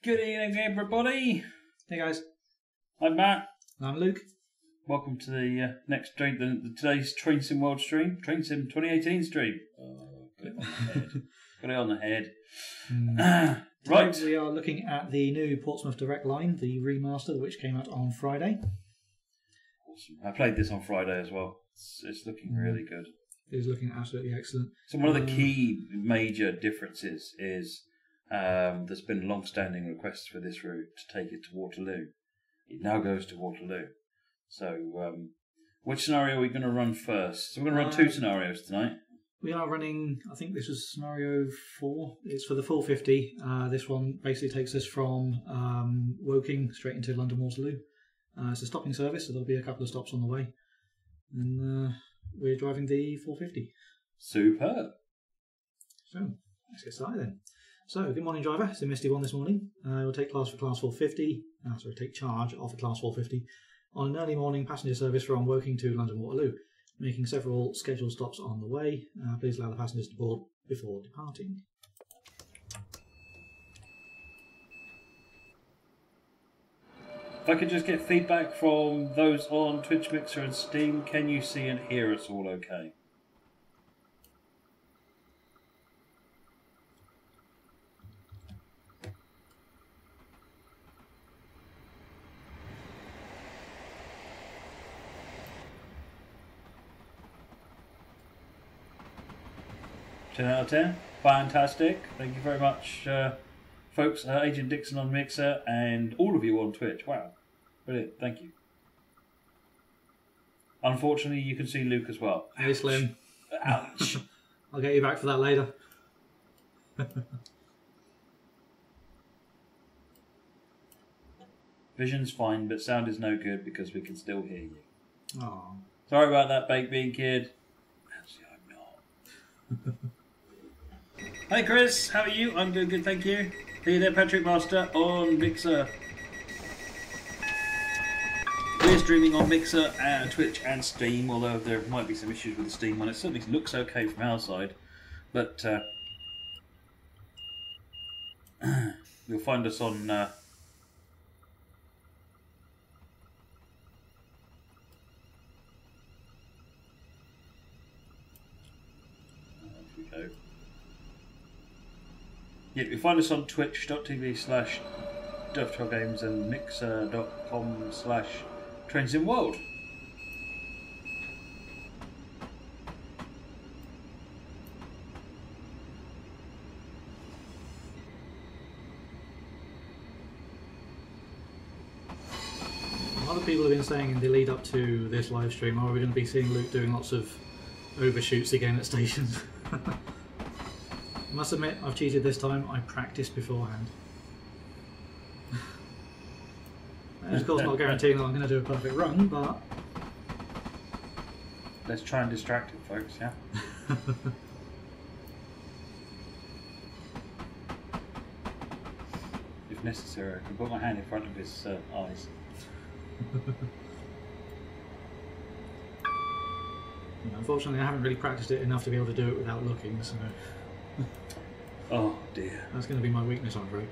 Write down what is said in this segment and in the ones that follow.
Good evening, everybody. Hey guys, I'm Matt. I'm Luke. Welcome to the next stream, today's Train Sim World stream, Train Sim 2018 stream. Got it on the head. Got it on the head. Right. Today we are looking at the new Portsmouth Direct Line, the remaster, which came out on Friday. Awesome. I played this on Friday as well. It's looking really good. It is looking absolutely excellent. So one of the key major differences is there's been long-standing requests for this route to take it to Waterloo. It now goes to Waterloo. So which scenario are we going to run first? So we're going to run two scenarios tonight. We are running, I think this was scenario 4. It's for the 450. This one basically takes us from Woking straight into London Waterloo. It's a stopping service, so there'll be a couple of stops on the way. And we're driving the 450. Superb. So, let's get started then. So, good morning, driver. It's a misty one this morning. We'll take class for class 450. Take charge of a class 450 on an early morning passenger service from Woking to London Waterloo, making several scheduled stops on the way. Please allow the passengers to board before departing. If I could just get feedback from those on Twitch, Mixer and Steam, can you see and hear us all okay? Ten out of 10. Fantastic. Thank you very much, folks. Agent Dixon on Mixer and all of you on Twitch. Wow. Brilliant. Thank you. Unfortunately, you can see Luke as well. Hey, Slim. Ouch. I'll get you back for that later. Vision's fine, but sound is no good because we can still hear you. Oh. Sorry about that, baked bean kid. Actually, I'm not. Hi Chris, how are you? I'm doing good, thank you. Hey there, Patrick Master on Mixer. We're streaming on Mixer, Twitch and Steam, although there might be some issues with the Steam one. It certainly looks okay from our side, but you'll find us on yeah, you'll find us on twitch.tv/DuffTrollGames and mixer.com/TrainSimWorld. A lot of people have been saying in the lead up to this live stream, are we going to be seeing Luke doing lots of overshoots again at stations? I must admit, I've cheated this time. I practiced beforehand. Of course, not guaranteeing that I'm going to do a perfect run, but... Let's try and distract him, folks, yeah? If necessary, I can put my hand in front of his eyes. Unfortunately, I haven't really practiced it enough to be able to do it without looking, so... Oh dear. That's going to be my weakness, I'm afraid.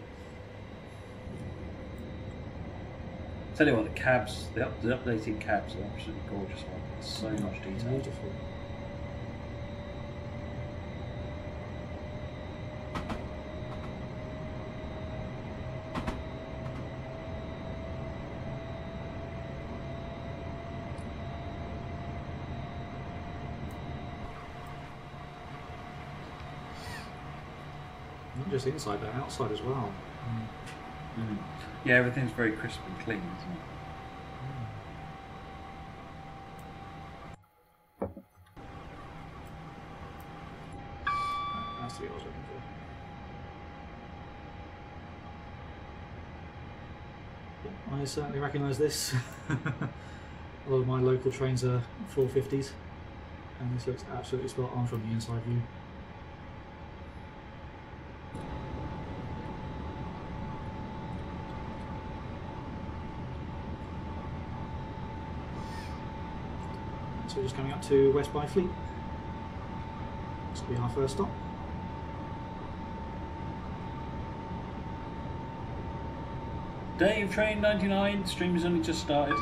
Tell you what, the cabs, the updated cabs are absolutely gorgeous. So much detail. Beautiful. Not just inside, but outside as well. Yeah, everything's very crisp and clean, isn't it? That's what I was looking for. I certainly recognise this. A lot of my local trains are 450s, and this looks absolutely spot on from the inside view. So we're just coming up to West Byfleet. This will be our first stop. Dave, train 99, stream has only just started.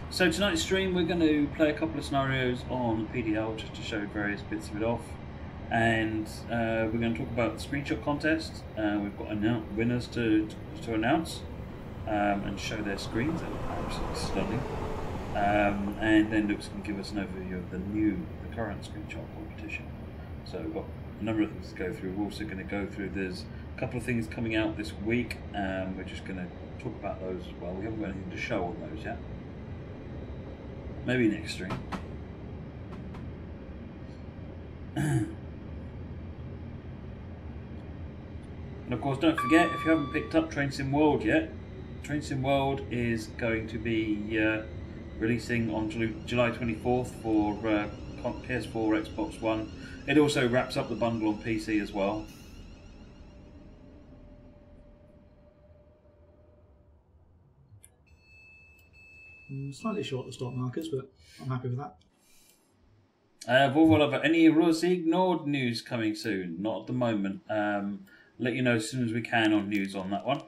So tonight's stream we're going to play a couple of scenarios on PDL just to show various bits of it off, and we're going to talk about the screenshot contest. We've got winners to announce and show their screens. They're absolutely stunning. And then Luke's going to give us an overview of the current screenshot competition. So we've got a number of things to go through. We're also going to go through, there's a couple of things coming out this week, and we're just going to talk about those as well. We haven't got anything to show on those yet. Maybe next stream. And of course, don't forget, if you haven't picked up Train Sim World yet, Train Sim World is going to be releasing on July 24th for PS4, Xbox One. It also wraps up the bundle on PC as well. Slightly short of stock markers, but I'm happy with that. Any Rossi ignored news coming soon? Not at the moment. Let you know as soon as we can on news on that one.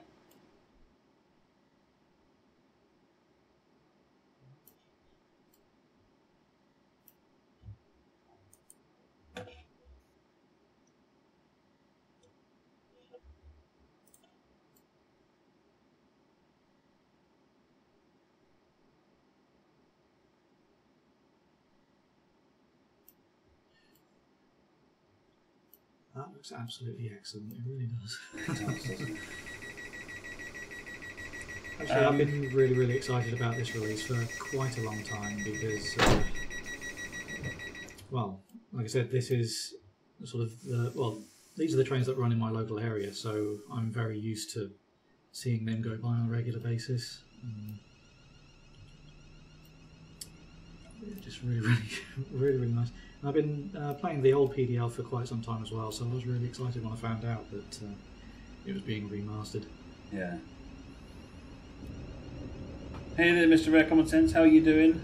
That looks absolutely excellent, it really does. Actually, I've been really excited about this release for quite a long time because, well, like I said, this is sort of these are the trains that run in my local area, so I'm very used to seeing them go by on a regular basis. Just really nice. I've been playing the old PDL for quite some time as well, so I was really excited when I found out that it was being remastered. Yeah. Hey there, Mr. Rare Common Sense, how are you doing?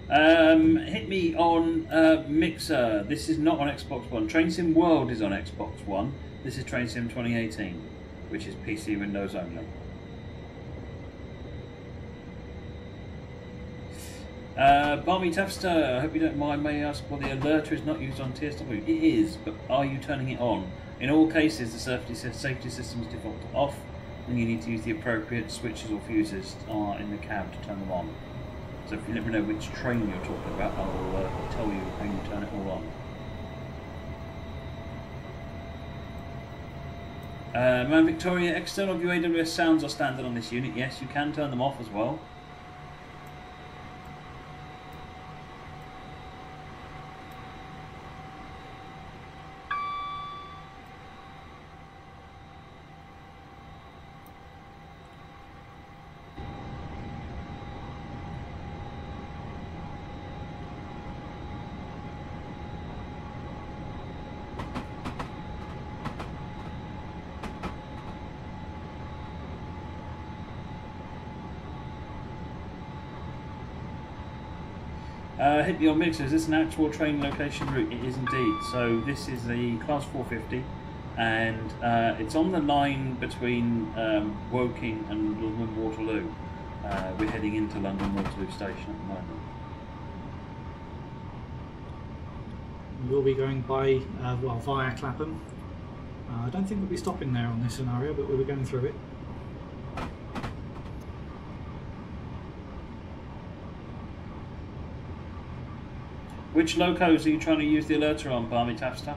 Hit me on Mixer. This is not on Xbox One. Train Sim World is on Xbox One. This is Train Sim 2018, which is PC Windows only. Barmy Tafster, I hope you don't mind, may I ask why the alerter is not used on TSW? It is, but are you turning it on? In all cases, the safety system is default to off, and you need to use the appropriate switches or fuses in the cab to turn them on. So if you let me know which train you're talking about, I'll tell you how you turn it all on. Man Victoria, external view AWS sounds are standard on this unit. Yes, you can turn them off as well. Hit me on Mixer. Is this an actual train location route? It is indeed. So this is the Class 450, and it's on the line between Woking and London Waterloo. We're heading into London Waterloo Station at the moment. We'll be going by, via Clapham. I don't think we'll be stopping there on this scenario, but we'll be going through it. Which locos are you trying to use the alerter on, Barmy Tafster?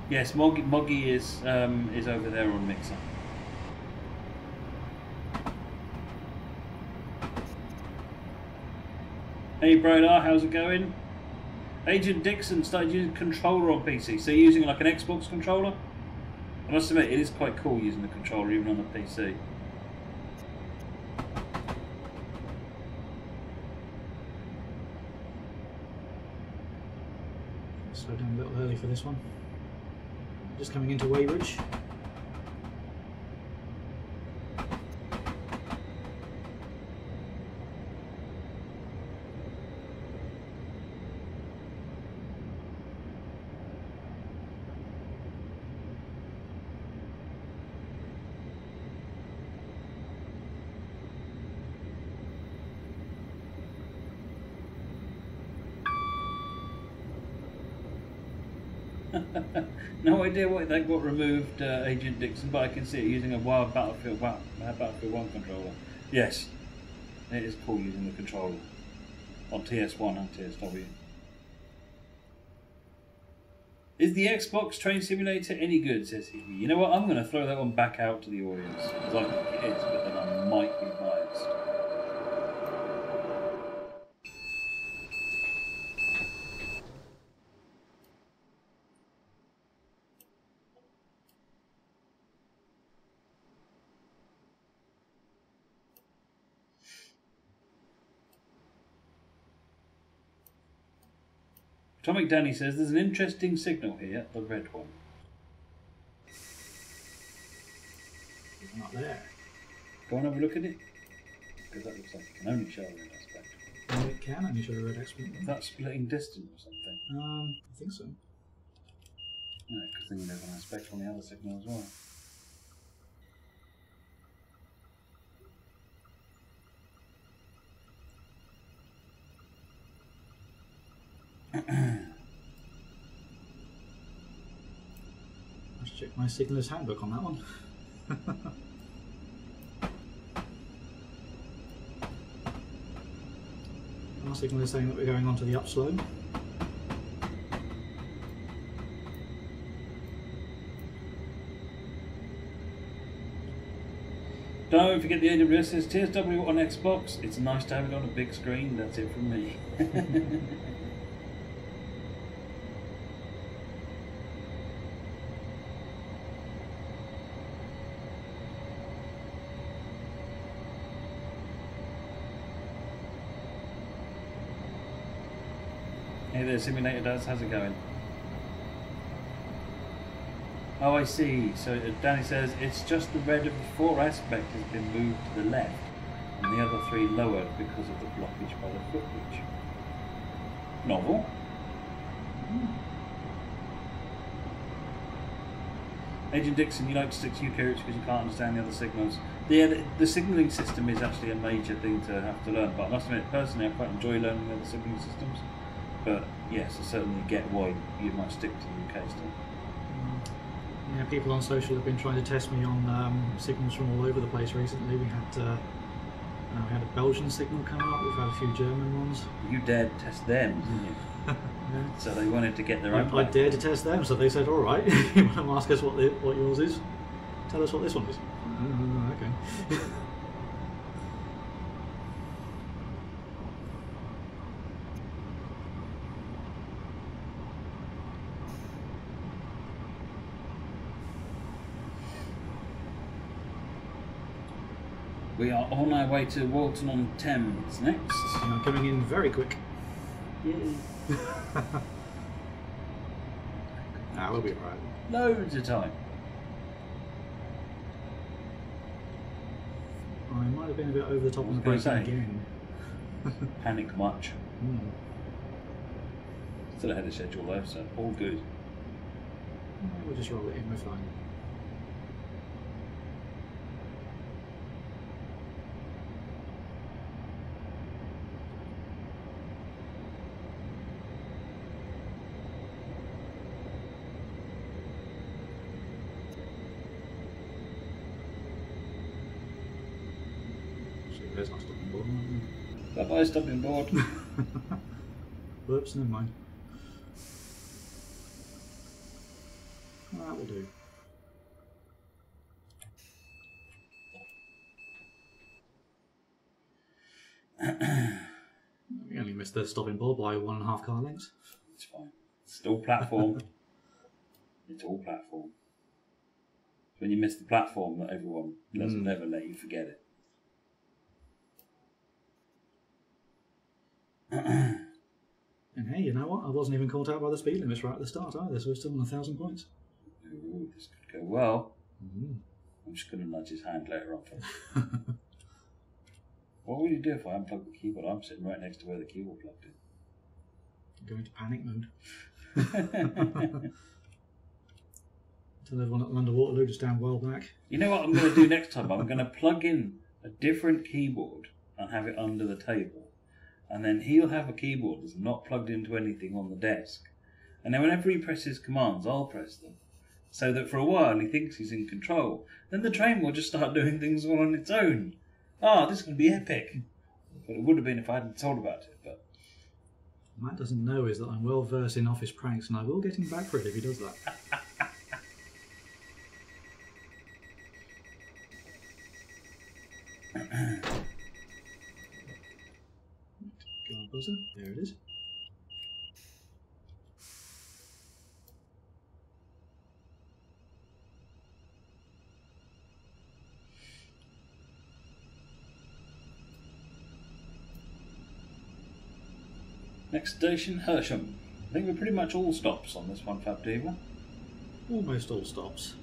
Yes, Moggy is over there on Mixer. Hey Brodar, how's it going? Agent Dixon started using a controller on PC, so using like an Xbox controller? I must admit, it is quite cool using the controller even on the PC. Slow down a little early for this one. Just coming into Weybridge. No idea why that got removed, Agent Dixon, but I can see it using a wild Battlefield 1 controller. Yes, it is cool using the controller on TS1 and TSW. Is the Xbox Train Simulator any good, says he. You know what, I'm going to throw that one back out to the audience, because I think it is, but then I might be biased. Atomic Danny says there's an interesting signal here, the red one. It's not there. Go and have a look at it. Because that looks like it can only show a red aspect. Oh, it can only show a red aspect. Is that splitting distance or something? I think so. No, because then there's an aspect on the other signal as well. Let's check my signaller's handbook on that one. Our signal is saying that we're going on to the upslope. Don't forget the AWS says TSW on Xbox. It's nice to have it on a big screen. That's it from me. Hey there, Simulator Does. How's it going? Oh, I see. So Danny says it's just the red of the 4 aspect has been moved to the left and the other 3 lowered because of the blockage by the footbridge. Novel. Agent Dixon, you like to stick to UK routes because you can't understand the other signals. Yeah, the signalling system is actually a major thing to have to learn, but I must admit, personally, I quite enjoy learning the other signalling systems. But yes, I certainly get why you might stick to the UK still. Yeah, people on social have been trying to test me on signals from all over the place recently. We had a Belgian signal come up, we've had a few German ones. You dared test them, didn't you? Yeah. So they wanted to get their own. I dared to test them, so they said, all right, you want to ask us what yours is? Tell us what this one is. Okay. We are on our way to Walton-on-Thames next. And I'm coming in very quick. Yay. We'll be alright. Loads of time. I might have been a bit over the top on the braking again. Panic much. Still ahead of schedule though, so all good. We'll just roll it in, we're fine. There's my stopping board. Bye-bye, stopping board. Whoops, never mind. That will do. We only missed the stopping board by 1.5 car lengths. It's fine. It's all platform. It's all platform. When you miss the platform, that everyone doesn't never let you forget it. And And hey, you know what? I wasn't even caught out by the speed limits right at the start either, so we're still on 1,000 points. Ooh, this could go well. Mm. I'm just going to nudge his hand later on. What would you do if I unplug the keyboard? I'm sitting right next to where the keyboard plugged in. Go into panic mode. Tell everyone at London Waterloo to stand well back. You know what I'm going to do next time? I'm going to plug in a different keyboard and have it under the table. And then he'll have a keyboard that's not plugged into anything on the desk. And then whenever he presses commands, I'll press them. So that for a while he thinks he's in control. Then the train will just start doing things all on its own. Ah, this is going to be epic. But it would have been if I hadn't told about it. But Matt doesn't know is that I'm well versed in office pranks, and I will get him back for it if he does that. Guard buzzer, there it is. next station, Hersham. I think we're pretty much all stops on this one, Fab Diva. Almost all stops.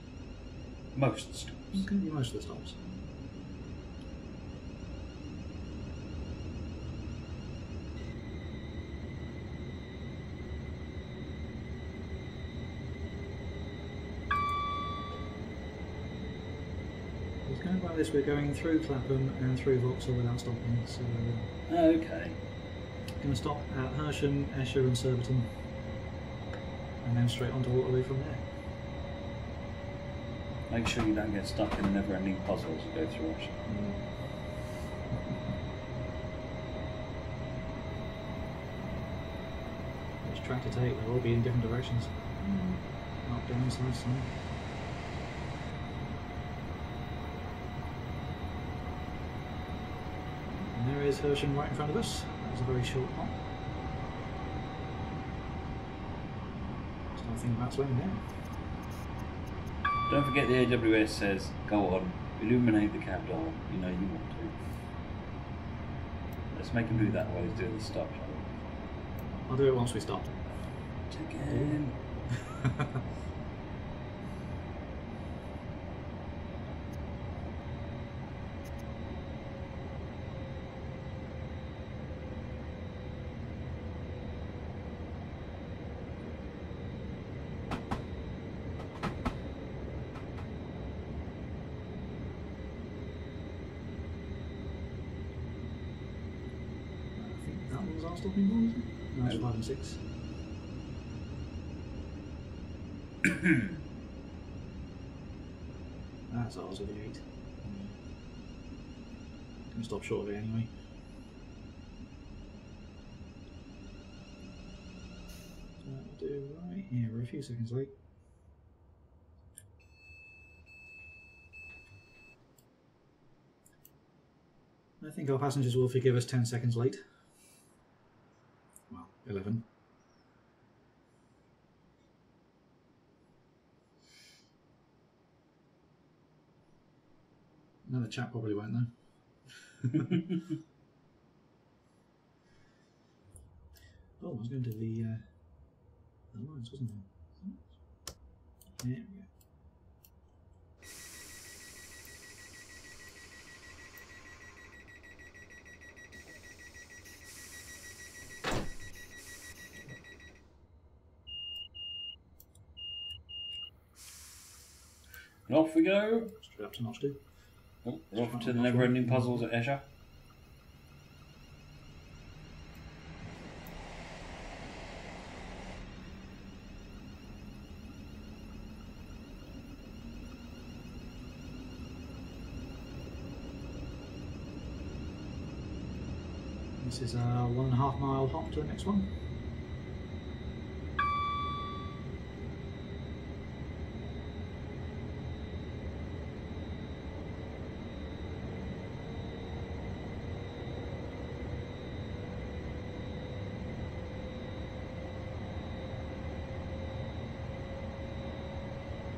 Most stops. Okay, most of the stops. Going by this, we're going through Clapham and through Vauxhall without stopping, so Okay. going to stop at Hersham, Esher and Surbiton, and then straight on to Waterloo from there. Make sure you don't get stuck in a never-ending puzzle as you go through Hersham. Which track to take? They'll all be in different directions. Up, down, side, side. And there is Hersham right in front of us. That was a very short hop. Start thinking about slowing down. Don't forget the AWS says, go on, illuminate the cab dial. You know you want to. Let's make him do that while he's doing the stop, shall we? I'll do it once we stop. Again. Our stopping point, isn't it? No, it's 5 and 6. That's ours with the 8. Gonna stop short of it anyway. So we'll do right here. We're a few seconds late. I think our passengers will forgive us 10 seconds late. 11. No, the chat probably won't though. Oh, I was going to the lines, wasn't I? There we go. And off we go. Straight up to Notch 2. Oh, we're off to the never-ending puzzles at Esher. This is a 1.5 mile hop to the next one.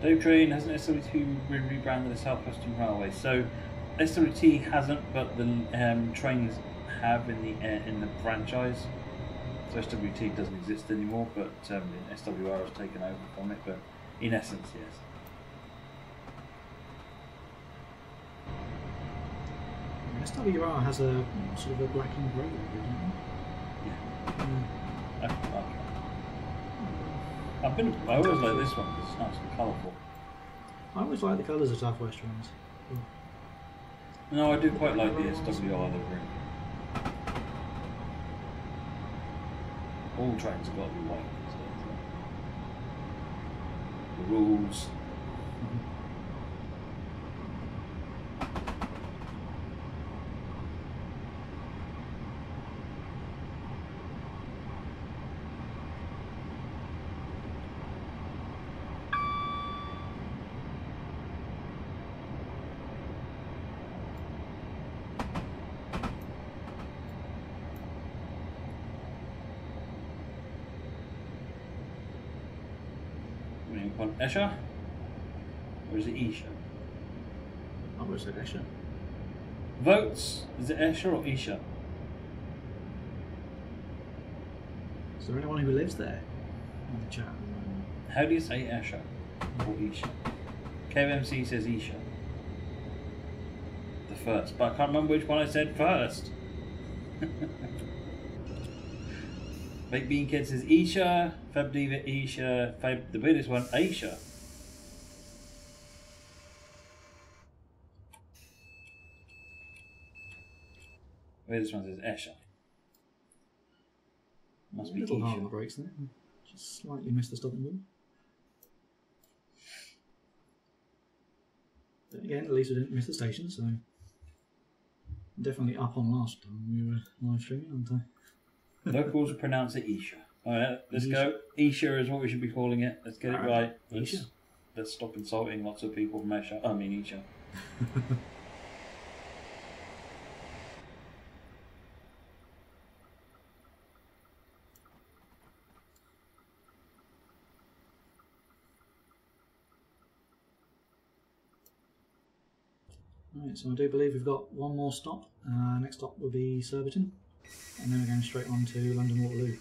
Devstream has an SW2 rebranded as South Western Railway. So SW2 hasn't, but the trains have in the franchise. So SWT doesn't exist anymore, but SWR has taken over from it. But in essence, yes. SWR has a sort of a black and grey logo, doesn't it? I always like this one because it's nice and colourful. I always like the colours of South West trains. No, I do quite like the SWR livery. All trains have got to be white these days. The rules. On Escher? Or is it Escher? I would say Escher. Votes? Is it Escher or Escher? Is there anyone who lives there in the chat? How do you say Escher or Escher? KMC says Escher. The first, but I can't remember which one I said first. Baked Bean Kid says Escher, Fab Diva Escher, Fab, the weirdest one, Aisha. Weirdest one says Escher. Must be little hard on Escher. the brakes there. Just slightly missed the stopping wheel. But again, at least we didn't miss the station, so definitely up on last time we were live streaming, aren't I? Locals pronounce it Escher. Alright, let's go. Escher is what we should be calling it. Let's get it right. Let's stop insulting lots of people from Escher. I mean Escher. Right, so I do believe we've got one more stop. Next stop will be Surbiton, and then we're going straight on to London Waterloo.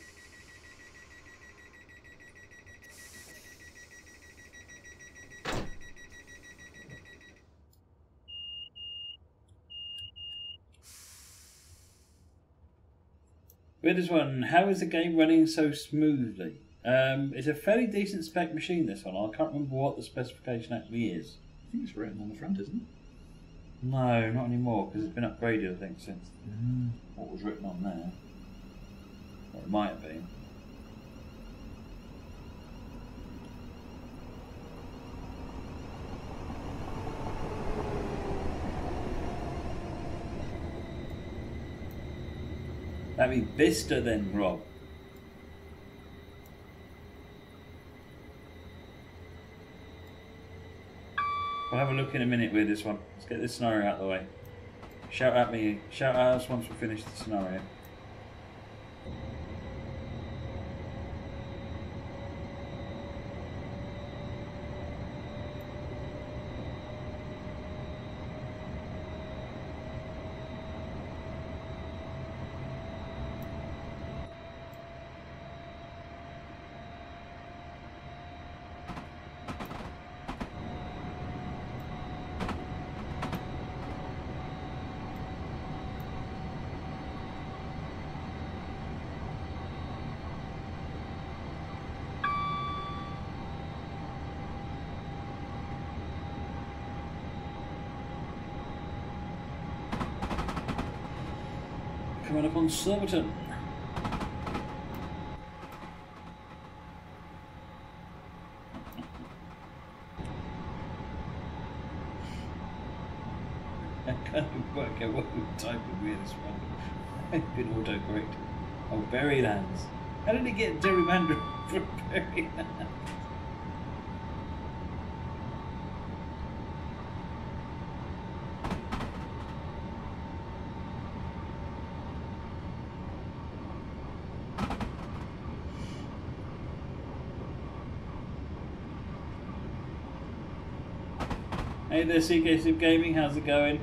Weirdest one, how is the game running so smoothly? It's a fairly decent spec machine, this one. I can't remember what the specification actually is. I think it's written on the front, isn't it? No, not anymore, because it's been upgraded, I think, since what was written on there. Or it might have been. That'd be Vista then, Rob. We'll have a look in a minute with this one. Let's get this scenario out of the way. Shout at me. Shout at us once we finish the scenario. Coming up on Surbiton. I can't work out what we type in weirdest one. I've been autocorrect. Oh, Berrylands. How did he get gerrymander from Berrylands? Hey there, CK Sub Gaming, how's it going?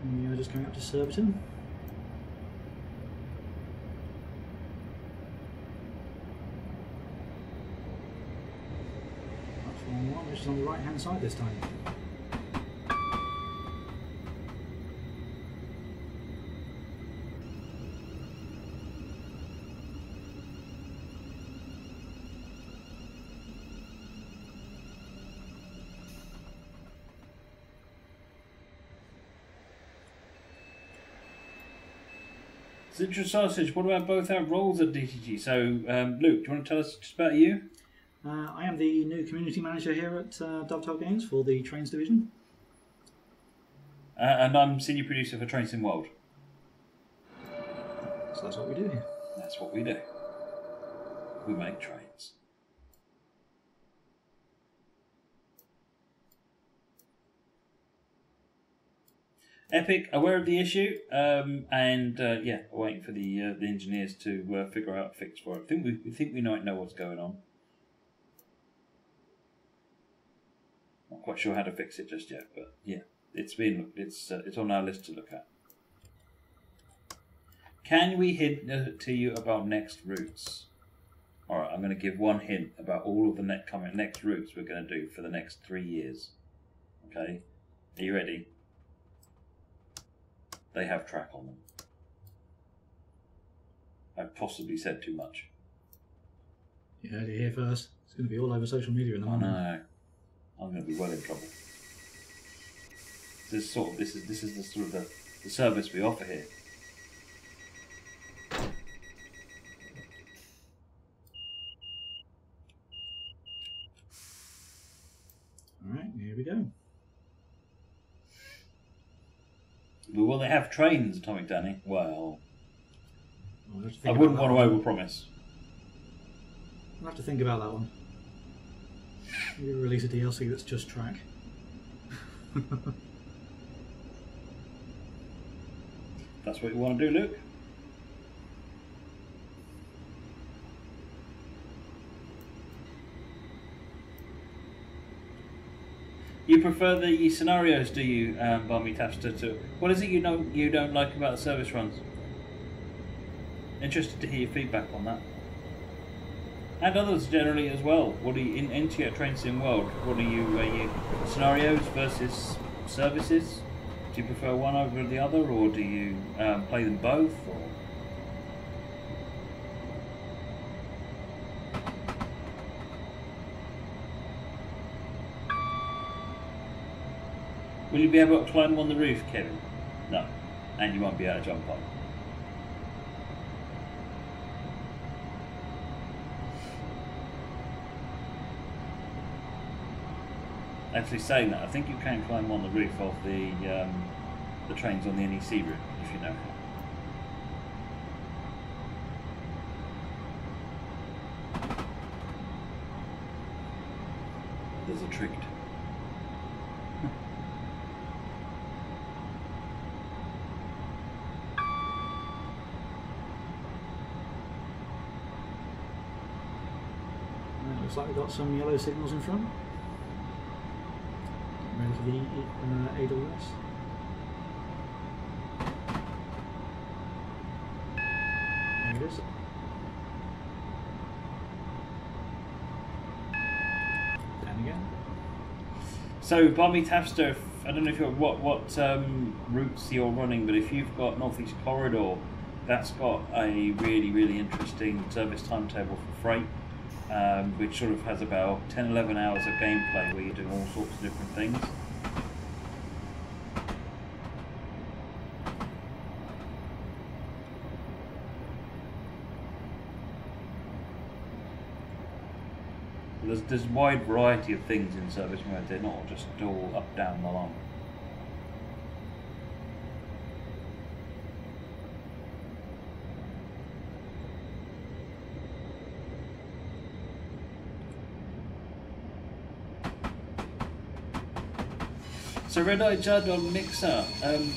We are just coming up to Surbiton. Platform 1, which is on the right hand side this time. Citrus Sausage, what about both our roles at DTG? So, Luke, do you want to tell us just about you? I am the new community manager here at Dovetail Games for the Trains division. And I'm senior producer for Trains in World. So that's what we do here. That's what we do. We make trains. Epic, aware of the issue, and yeah, waiting for the engineers to figure out a fix for it. We think we might know what's going on. Not quite sure how to fix it just yet, but yeah, it's on our list to look at. Can we hint to you about next routes? All right, I'm going to give one hint about all of the next routes we're going to do for the next 3 years. Okay, are you ready? They have track on them. I've possibly said too much. You heard it here first. It's going to be all over social media in the morning. I know. I'm going to be well in trouble. This is the sort of the service we offer here. All right, here we go. Will they have trains, Atomic Danny? Well, I want wouldn't to overpromise. I'll have to think about that one. Maybe release a DLC that's just track. That's what you want to do, Luke? You prefer the scenarios, do you, Barmy Tafster? To what is it you don't like about the service runs? Interested to hear your feedback on that, and others generally as well. What are you into your Train Sim world? What are you scenarios versus services? Do you prefer one over the other, or do you play them both? Or? Will you be able to climb on the roof, Kevin? No. And you won't be able to jump on. Actually saying that, I think you can climb on the roof of the trains on the NEC route, if you know how. There's a trick. Looks like we've got some yellow signals in front. Ready for the AWS. There it is. Down again. So, Barmy Tafster, I don't know if you're what routes you're running, but if you've got Northeast Corridor, that's got a really interesting service timetable for freight. Which sort of has about 10-11 hours of gameplay where you're doing all sorts of different things. There's a wide variety of things in service mode, they're not just all up, down the line. So Red Eye Judd on Mixer.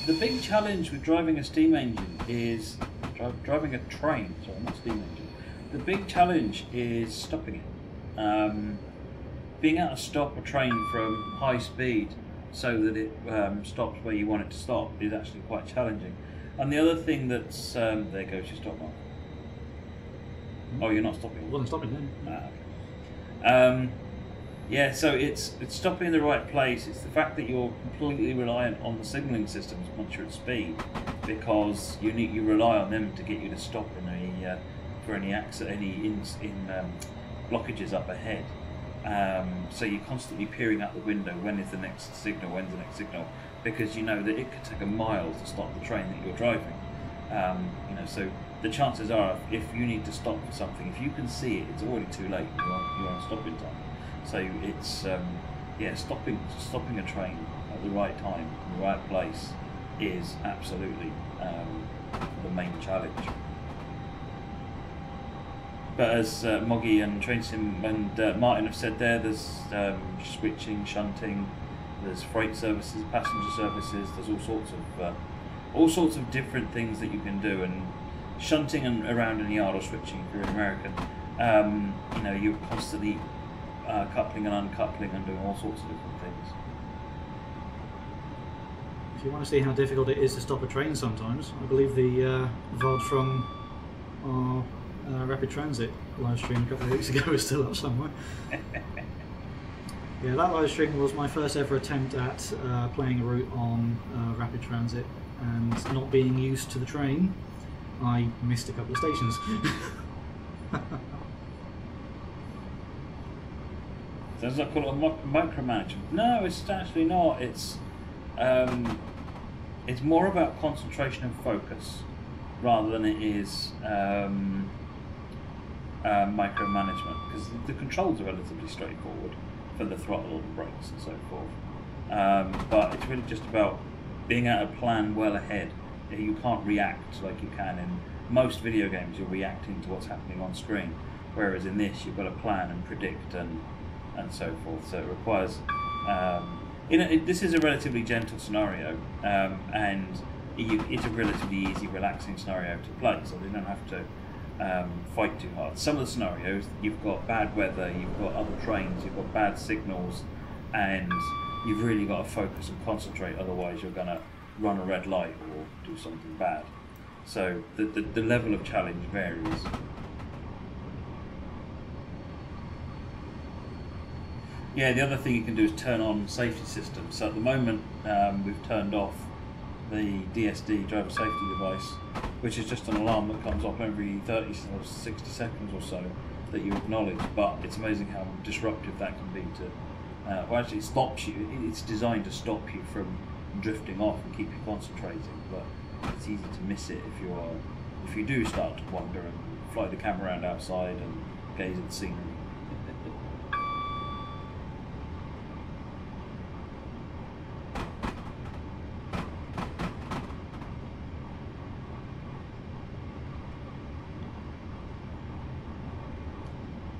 The big challenge with driving a steam engine is driving a train. Sorry, not steam engine. The big challenge is stopping it. Being able to stop a train from high speed so that it stops where you want it to stop is actually quite challenging. And the other thing that's there goes your stop mark. Oh, you're not stopping. I wasn't stopping then. Okay. Yeah, so it's stopping in the right place. It's the fact that you're completely reliant on the signalling systems once you're at speed, because you rely on them to get you to stop in for any blockages up ahead. So you're constantly peering out the window. When is the next signal? When's the next signal? Because you know that it could take a mile to stop the train that you're driving. So the chances are, if you need to stop for something, if you can see it, it's already too late. You aren't stopping time. So it's stopping a train at the right time, in the right place, is absolutely the main challenge. But as Moggy and TrainSim and Martin have said there's switching, shunting, there's freight services, passenger services. There's all sorts of different things that you can do. And shunting and around in the yard, or switching if you're an American, you're constantly coupling and uncoupling and doing all sorts of different things. If you want to see how difficult it is to stop a train sometimes, I believe the VOD from our Rapid Transit live stream a couple of weeks ago is still up somewhere. Yeah, that live stream was my first ever attempt at playing a route on Rapid Transit, and not being used to the train, I missed a couple of stations. Sounds like a lot of micromanagement. No, it's actually not. It's more about concentration and focus rather than it is micromanagement, because the controls are relatively straightforward for the throttle and brakes and so forth. But it's really just about being able to plan well ahead. You can't react like you can in most video games. You're reacting to what's happening on screen, whereas in this you've got to plan and predict and so forth. So it requires, this is a relatively gentle scenario, and it's a relatively easy, relaxing scenario to play. So you don't have to fight too hard. Some of the scenarios, you've got bad weather, you've got other trains, you've got bad signals, and you've really got to focus and concentrate. Otherwise, you're going to run a red light or do something bad. So the level of challenge varies. Yeah, the other thing you can do is turn on safety systems. So at the moment, we've turned off the DSD, driver safety device, which is just an alarm that comes off every 30 or 60 seconds or so that you acknowledge. But it's amazing how disruptive that can be to, actually it stops you. It's designed to stop you from drifting off and keep you concentrating, but it's easy to miss it if you do start to wander and fly the camera around outside and gaze at the scenery.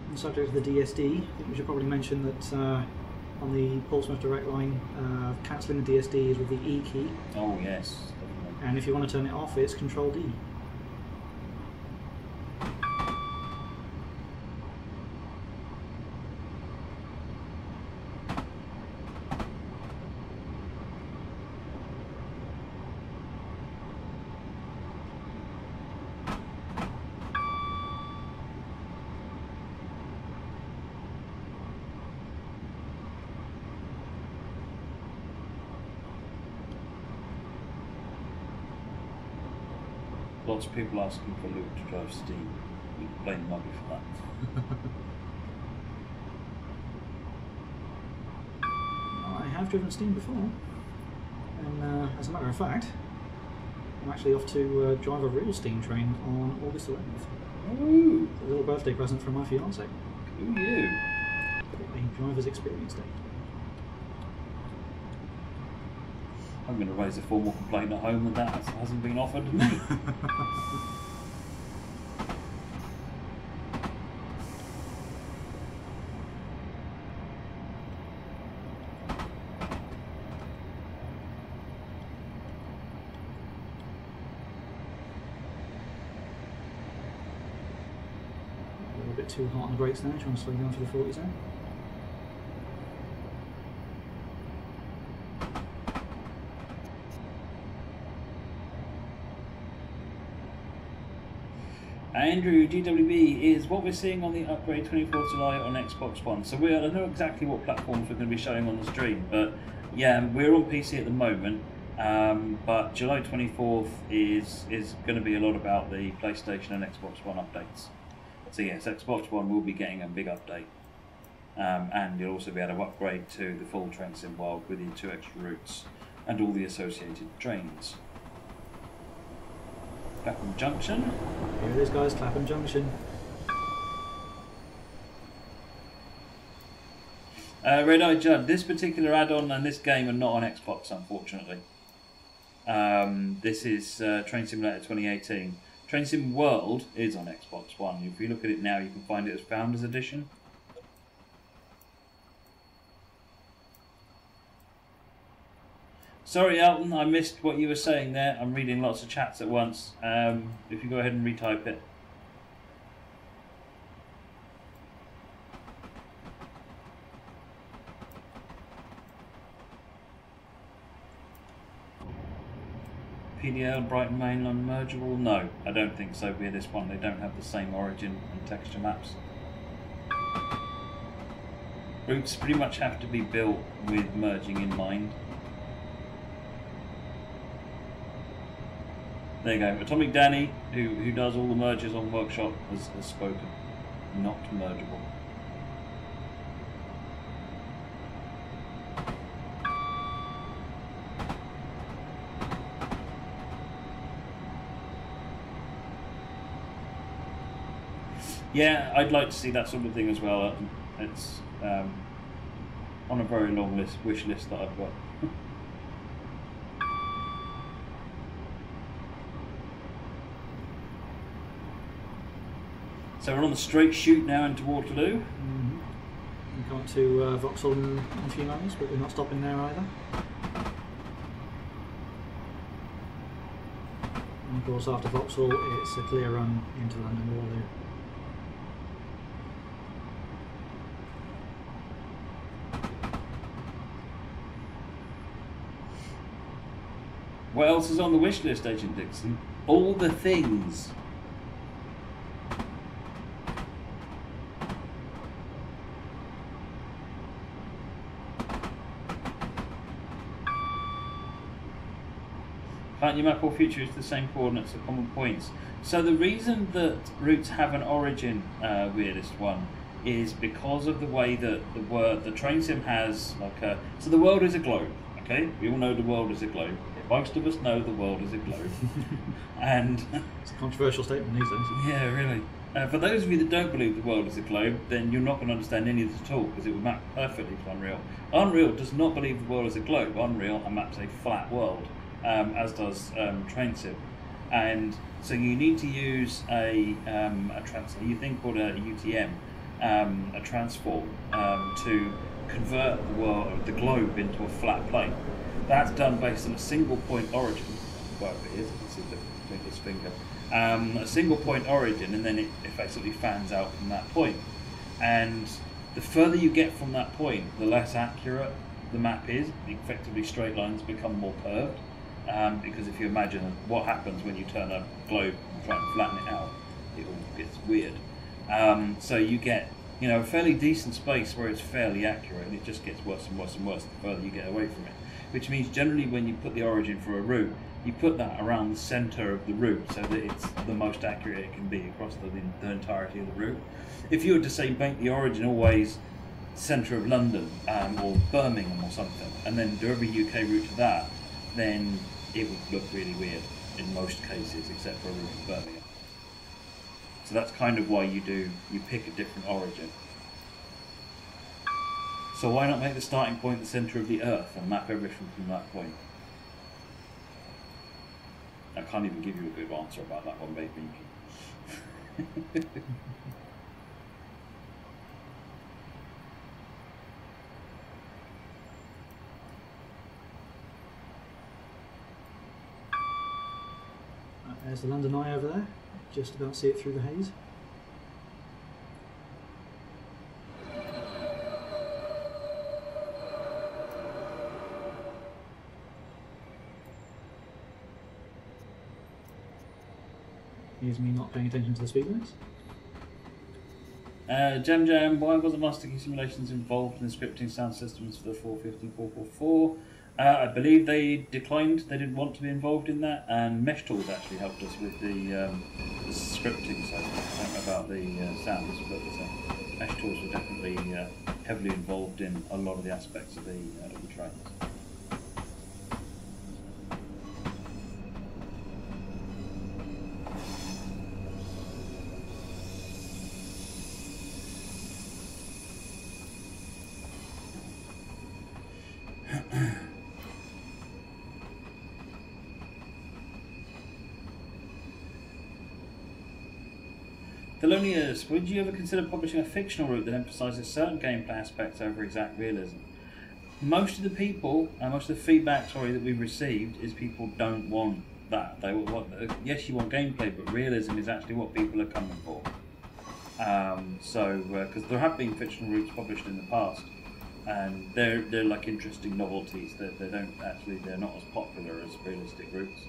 On the subject of the DSD, I think we should probably mention that on the Portsmouth Direct Line, cancelling the DSD is with the E key. Oh yes, definitely. And if you want to turn it off, it's Control D. Lots of people asking for Luke to drive steam. We can blame Muggy for that. I have driven steam before, and as a matter of fact, I'm actually off to drive a real steam train on August 11th. Ooh! A little birthday present from my fiance. Who you? A driver's experience day. I'm going to raise a formal complaint at home that hasn't been offered to me. A little bit too hot on the brakes there, trying to slow down for the 40 zone. Andrew GWB is what we're seeing on the upgrade 24th July on Xbox One. So I don't know exactly what platforms we're going to be showing on the stream, but yeah, we're on PC at the moment. But July 24th is going to be a lot about the PlayStation and Xbox One updates. So yes, Xbox One will be getting a big update. And you'll also be able to upgrade to the full Train Sim World with your 2 extra routes and all the associated trains. Clapham Junction. Here it is, guys, Clapham Junction. Red Eye Judd, this particular add-on and this game are not on Xbox, unfortunately. This is Train Simulator 2018. Train Sim World is on Xbox One. If you look at it now, you can find it as Founders Edition. Sorry, Elton, I missed what you were saying there. I'm reading lots of chats at once. If you go ahead and retype it. PDL, Brighton Mainland mergeable? No, I don't think so via this one. They don't have the same origin and texture maps. Routes pretty much have to be built with merging in mind. There you go. Atomic Danny, who does all the mergers on Workshop, has spoken. Not mergeable. Yeah, I'd like to see that sort of thing as well. It's on a very long wish list that I've got. So we're on the straight shoot now into Waterloo. Mm-hmm. We're going to Vauxhall in a few moments, but we're not stopping there either. And of course, after Vauxhall, it's a clear run into London Waterloo. What else is on the wish list, Agent Dixon? All the things. Can't you map all futures to the same coordinates at common points? So the reason that routes have an origin, weirdest one, is because of the way that the train sim has like a. So the world is a globe. Okay, we all know the world is a globe. Most of us know the world is a globe, and it's a controversial statement these days. Yeah, really. For those of you that don't believe the world is a globe, then you're not going to understand any of this at all because it would map perfectly to Unreal. Unreal does not believe the world is a globe. Unreal maps a flat world. As does Train Sim, and so you need to use a thing called a UTM, a transform, to convert the globe into a flat plane. That's done based on a single point origin. Wherever it is, you can see his finger. A single point origin, and then it effectively fans out from that point. And the further you get from that point, the less accurate the map is. Effectively, straight lines become more curved. Because if you imagine what happens when you turn a globe and try and flatten it out, it all gets weird. So you get, a fairly decent space where it's fairly accurate, and it just gets worse and worse and worse the further you get away from it. Which means generally when you put the origin for a route, you put that around the centre of the route so that it's the most accurate it can be across the entirety of the route. If you were to say make the origin always centre of London or Birmingham or something, and then do every UK route to that, then it would look really weird in most cases, except for a route in Birmingham. So that's kind of why you pick a different origin. So why not make the starting point the centre of the Earth and map everything from that point? I can't even give you a good answer about that one, baby. There's the London Eye over there. Just about see it through the haze. is me not paying attention to the speed limits. Jam, why wasn't Master Key Simulations involved in the scripting sound systems for the 450 and 444? I believe they declined, they didn't want to be involved in that, and Mesh Tools actually helped us with the scripting, so I don't know about the sounds, but Mesh Tools were definitely heavily involved in a lot of the aspects of the trains. Thelonious, would you ever consider publishing a fictional route that emphasises certain gameplay aspects over exact realism? Most of the people, most of the feedback that we've received is people don't want that. They want, yes, you want gameplay, but realism is actually what people are coming for. Because there have been fictional routes published in the past, and they're like interesting novelties. They're not as popular as realistic routes.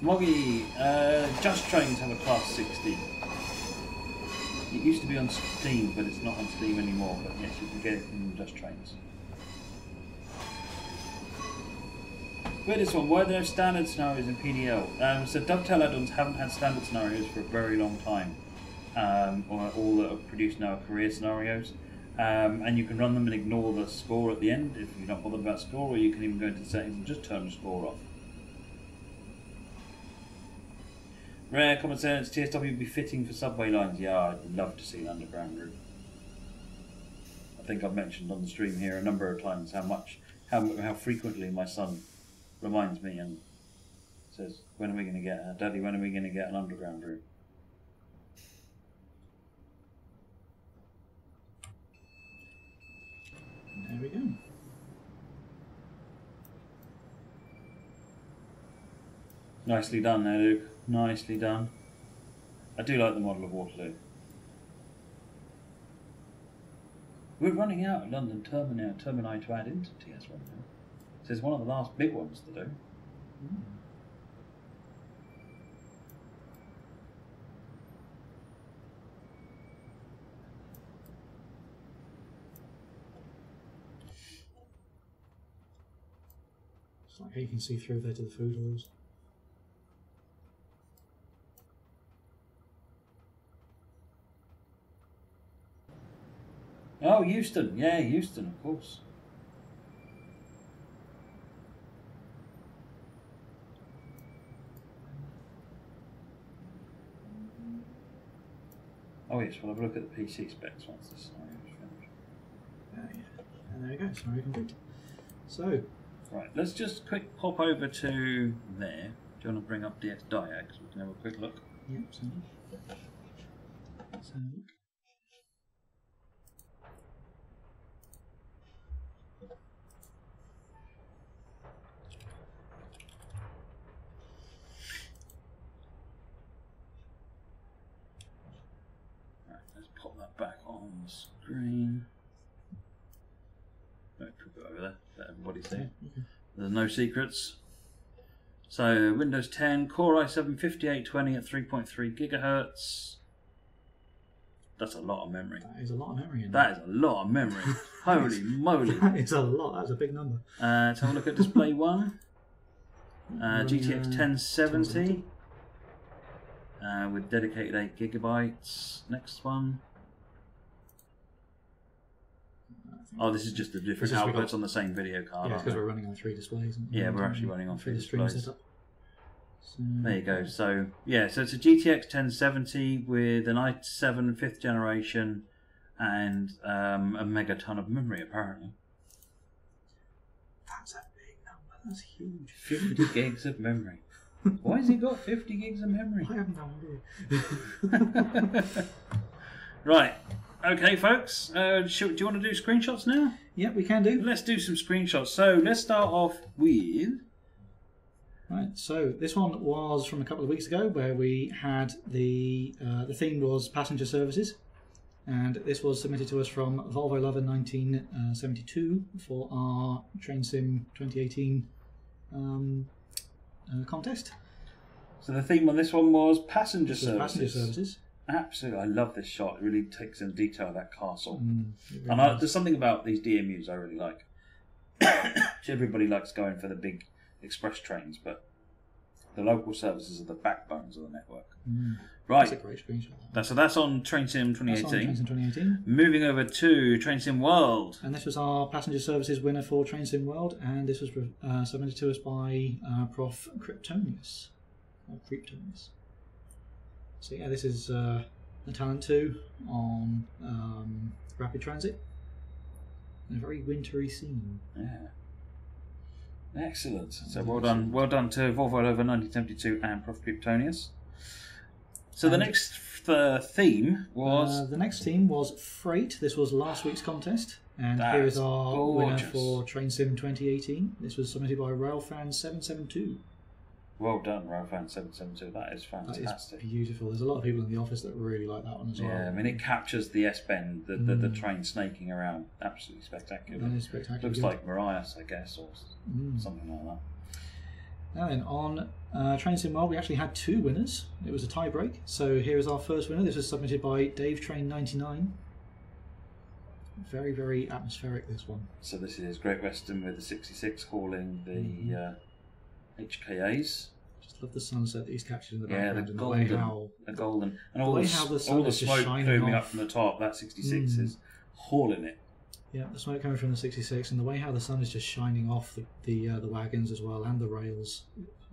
Moggy, Just Trains have a Class 60. It used to be on Steam, but it's not on Steam anymore. But yes, you can get it from Just Trains. Weirdest one, why are there no standard scenarios in PDL? So Dovetail add-ons haven't had standard scenarios for a very long time. All that are produced now are career scenarios. And you can run them and ignore the score at the end if you're not bothered about score, or you can even go into the settings and just turn the score off. Rare common sense, TSW would be fitting for subway lines. Yeah, I'd love to see an underground route. I think I've mentioned on the stream here a number of times how frequently my son reminds me and says, "When are we going to get, Daddy? When are we going to get an underground route?" There we go. Nicely done there, Luke. Nicely done. I do like the model of Waterloo. We're running out of London Termini to add into TS1 now. So it's one of the last big ones to do. It's like how you can see through there to the food halls. Oh, Euston. Yeah, Euston, of course. Oh yes, we'll have a look at the PC specs once this scenario is finished. Yeah. And there you go, scenario complete. So, right, let's just quick pop over to there. Do you want to bring up DX Diag so we can have a quick look? Yep, certainly. Let's have a look. Pop that back on the screen. Don't put it over there. Let everybody see. Okay. There's no secrets. So Windows 10 Core i7 5820 at 3.3 gigahertz. That's a lot of memory. That is a lot of memory. That is a lot of memory. Holy moly! It's a lot. That's a big number. Let's have a look at display one. GTX 1070. With dedicated 8 gigabytes. Next one. Oh, this is just the different outputs on the same video card. Yeah, because we're running on 3 displays. Yeah, we're actually running on 3 displays. Setup. So, there you go. So, yeah, so it's a GTX 1070 with an i7 5th generation and a megaton of memory, apparently. That's a big number. That's huge. 50 gigs of memory. Why has he got 50 gigs of memory? I have no idea. Right. Okay, folks, do you want to do screenshots now? Yeah, we can do. Let's do some screenshots. So let's start off with... Right, so this one was from a couple of weeks ago where we had the theme was passenger services, and this was submitted to us from Volvo Lover 1972 for our Train Sim 2018 contest. So the theme on this one was passenger services. Passenger services. Absolutely, I love this shot. It really takes in detail of that castle. Really And there's something about these DMUs I really like. Everybody likes going for the big express trains, but the local services are the backbones of the network. Right. That's a great screenshot. So that's on Train Sim 2018. That's on Train Sim 2018. Moving over to Train Sim World. And this was our passenger services winner for Train Sim World, and this was submitted to us by Prof. Kryptonius. So yeah, this is the Talent 2 on Rapid Transit. A very wintry scene. Yeah. Excellent. So well done to Volvo Lover 1972 and Prof. Kryptonius. So the next theme was... the next theme was Freight. This was last week's contest. And here is our winner for Train Sim 2018. This was submitted by Railfan772. Well done, Railfan772. That is fantastic. That is beautiful. There's a lot of people in the office that really like that one as well. Yeah, I mean, it captures the S-bend, the train snaking around. Absolutely spectacular. That is spectacular. Looks like Marias, I guess, or something like that. Now then, on Train Sim World, we actually had two winners. It was a tie break. So here is our first winner. This was submitted by Devstream99. Very, very atmospheric, this one. So this is Great Western with the 66 hauling the HKAs. Just love the sunset that he's captured in the background. Yeah, the golden. And all the smoke coming up from the top, that 66 is hauling it. Yeah, the smoke coming from the 66, and the way how the sun is just shining off the wagons as well, and the rails.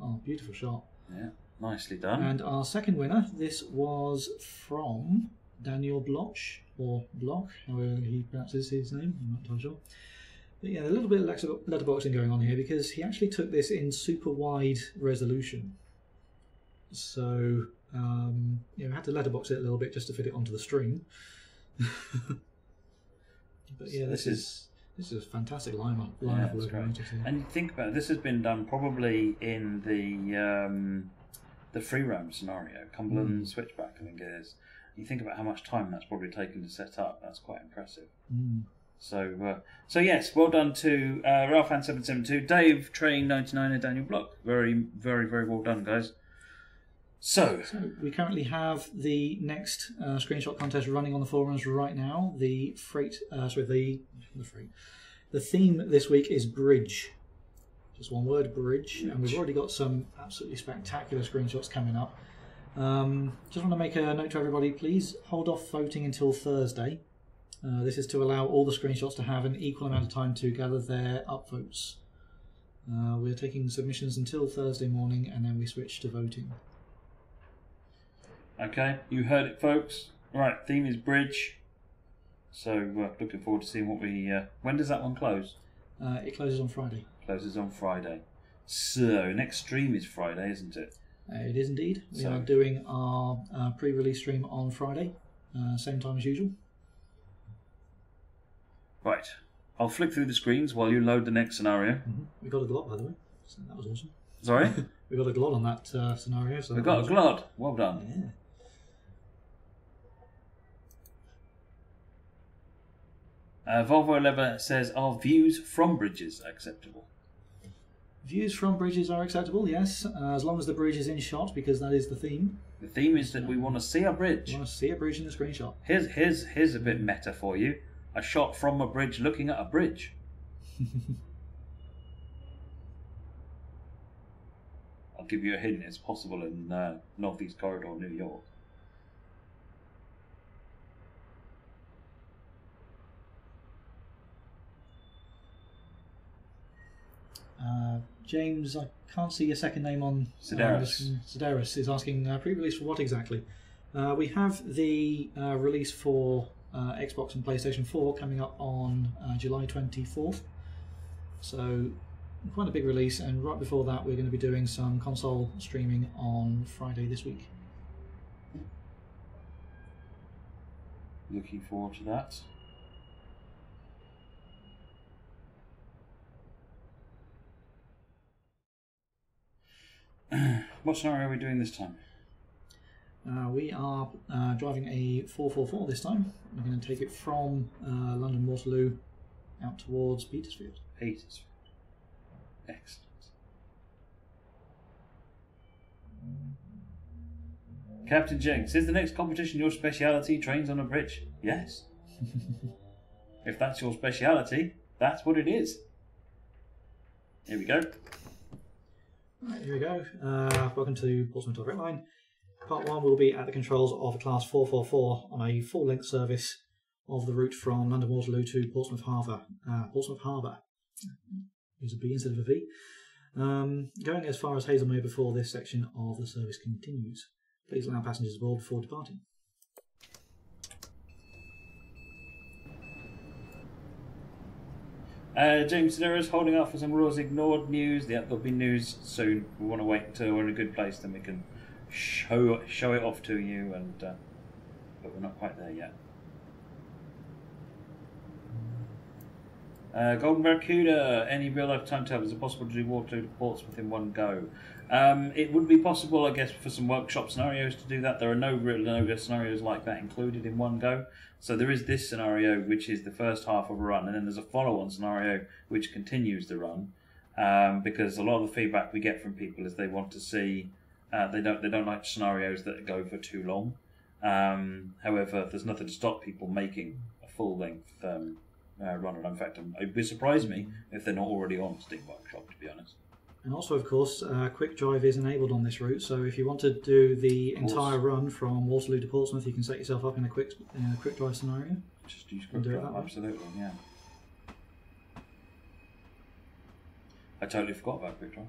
Oh, beautiful shot. Yeah, nicely done. And our second winner, this was from Daniel Bloch, or Bloch, however he pronounces his name, I'm not entirely sure. But yeah, a little bit of letterboxing going on here because he actually took this in super wide resolution. So, we had to letterbox it a little bit just to fit it onto the stream. But yeah, this is a fantastic lineup of work. And you think about it, this has been done probably in the free roam scenario, Cumberland Switchback, I think it is. You think about how much time that's probably taken to set up. That's quite impressive. So yes, well done to Railfan772, Dave Train99, and Daniel Bloch. Very, very, very well done, guys. So we currently have the next screenshot contest running on the forums right now. The theme this week is bridge. Just one word, bridge. And we've already got some absolutely spectacular screenshots coming up. Just want to make a note to everybody, please hold off voting until Thursday. This is to allow all the screenshots to have an equal amount of time to gather their upvotes. We're taking submissions until Thursday morning, and then we switch to voting. Okay, you heard it, folks. Right, theme is bridge. So looking forward to seeing what we... when does that one close? It closes on Friday. Closes on Friday. So, next stream is Friday, isn't it? It is indeed. We are doing our pre-release stream on Friday, same time as usual. Right. I'll flick through the screens while you load the next scenario. We got a glot, by the way. So that was awesome. Sorry? We got a glot on that scenario. So we got a glot. Well done. Yeah. Volvo 11 says, are views from bridges acceptable? Views from bridges are acceptable, yes, as long as the bridge is in shot, because that is the theme. The theme is that we want to see a bridge. We want to see a bridge in the screenshot. Here's a bit meta for you. A shot from a bridge looking at a bridge. I'll give you a hint. It's possible in Northeast Corridor, New York. James, I can't see your second name on Sedaris. Sedaris is asking pre-release for what exactly? We have the release for Xbox and PlayStation 4 coming up on July 24th. So quite a big release, and right before that we're going to be doing some console streaming on Friday this week. Looking forward to that. What scenario are we doing this time? We are driving a 444 this time. We're going to take it from London Waterloo out towards Petersfield. Petersfield. Excellent. Captain Jenks, is the next competition your speciality, trains on a bridge? Yes. If that's your speciality, that's what it is. Here we go. Right, here we go. Welcome to Portsmouth Direct Line. Part 1 will be at the controls of a Class 444 on a full-length service of the route from London Waterloo to Portsmouth Harbour. Use a B instead of a V. Going as far as Hazelmere before this section of the service continues. Please allow passengers aboard before departing. James Sedaris holding up for some rules ignored news. Yeah, there'll be news soon. We want to wait until we're in a good place, then we can show it off to you. And but we're not quite there yet. Golden Barracuda. Any real life timetable? Is it possible to do Waterloo to Portsmouth in one go? It would be possible, I guess, for some workshop scenarios to do that. There are no scenarios like that included in one go. So there is this scenario, which is the first half of a run, and then there's a follow-on scenario which continues the run. Because a lot of the feedback we get from people is they want to see they don't like scenarios that go for too long. However, there's nothing to stop people making a full-length run. And in fact, it would surprise me if they're not already on Steam Workshop, to be honest. And also, of course, quick drive is enabled on this route. So if you want to do the entire run from Waterloo to Portsmouth, you can set yourself up in a quick drive scenario. Just use quick drive, absolutely, yeah. I totally forgot about quick drive.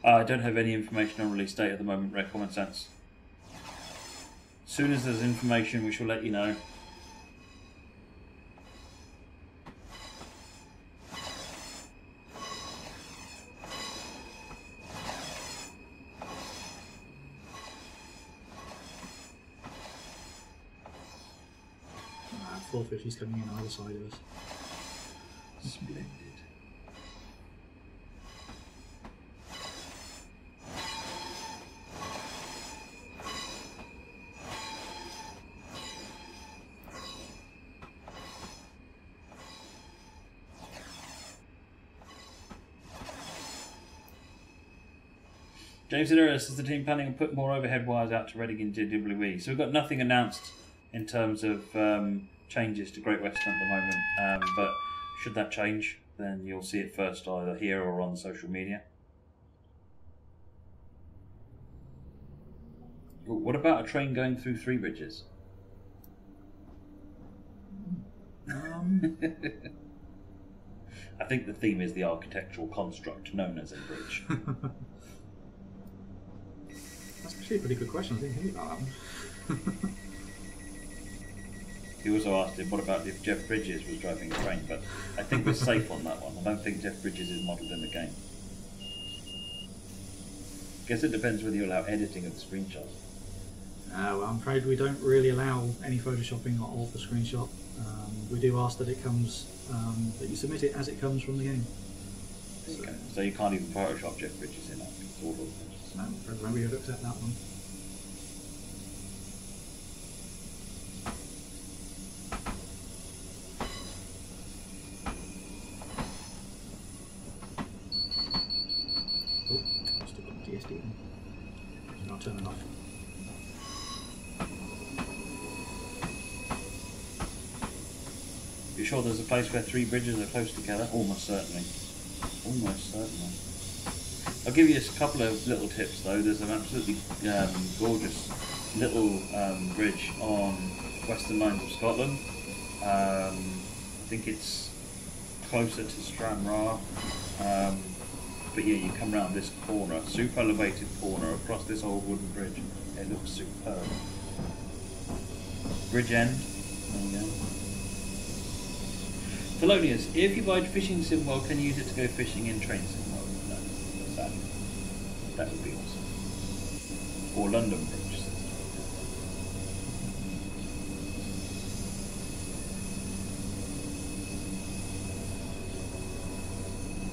I don't have any information on release date at the moment, Red Common Sense. As soon as there's information, we shall let you know. Four 450s coming in either side of us. Splendid. James Sedaris, is the team planning on putting more overhead wires out to Reading and DWE? So we've got nothing announced in terms of changes to Great Western at the moment, but should that change, then you'll see it first either here or on social media. What about a train going through 3 bridges? I think the theme is the architectural construct known as a bridge. That's actually a pretty good question. I didn't think about that one. He also asked him, what about if Jeff Bridges was driving a train? But I think we're safe on that one. I don't think Jeff Bridges is modelled in the game. Guess it depends whether you allow editing of the screenshot. Well, I'm afraid we don't really allow any photoshopping of the screenshot. We do ask that it comes, that you submit it as it comes from the game. Okay. So you can't even Photoshop Jeff Bridges in that. It's all no, remember you looked at that one. Oh, still got the TSD on. I'll turn it off. You sure there's a place where 3 bridges are close together? Almost certainly. Almost certainly. I'll give you a couple of little tips though. There's an absolutely gorgeous little bridge on Western Lines of Scotland. I think it's closer to Stranraer. But yeah, you come round this corner, super elevated corner, across this old wooden bridge. It looks superb. Bridge end. There you go. Thelonious, if you buy fishing sim world, can you use it to go fishing in train sim world? that. That would be awesome. Or London Bridge.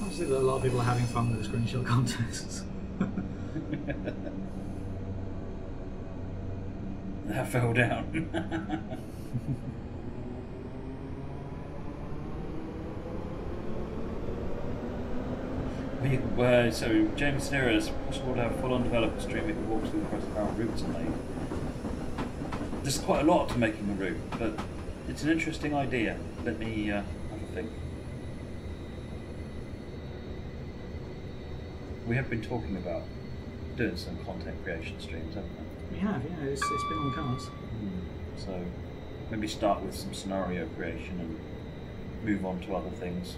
I see that a lot of people are having fun with the screenshot contests. That fell down. So James Sneer, it's possible to have a full-on developer stream if it walks through the process of how routes are made. There's quite a lot to making a route, but it's an interesting idea. Let me have a think. We have been talking about doing some content creation streams, haven't we? We have, yeah, it's been on the cards. So maybe start with some scenario creation and move on to other things.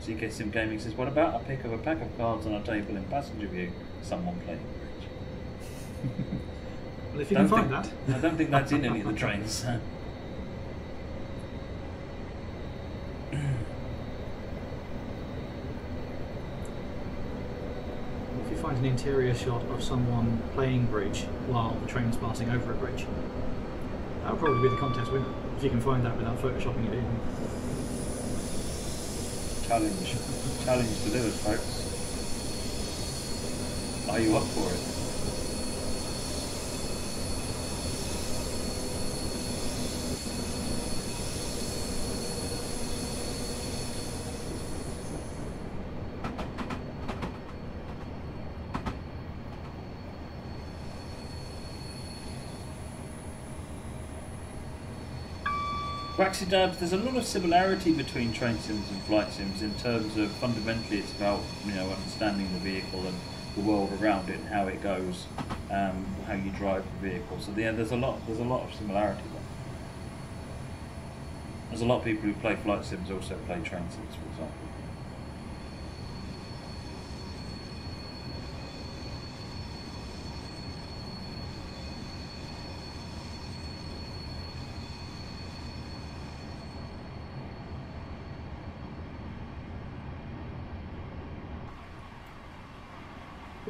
CK Sim Gaming says, what about a pic of a pack of cards on a table in passenger view, someone playing bridge? Well, if you can find that. I don't think that's in any of the trains. If you find an interior shot of someone playing bridge while the train's passing over a bridge, that would probably be the contest winner, if you can find that without photoshopping it in. Challenge delivered, folks. Are you up for it? Waxy Dubs, there's a lot of similarity between train sims and flight sims in terms of fundamentally it's about understanding the vehicle and the world around it and how it goes, how you drive the vehicle. So yeah, there's a lot of similarity there. There's a lot of people who play flight sims also play train sims, for example.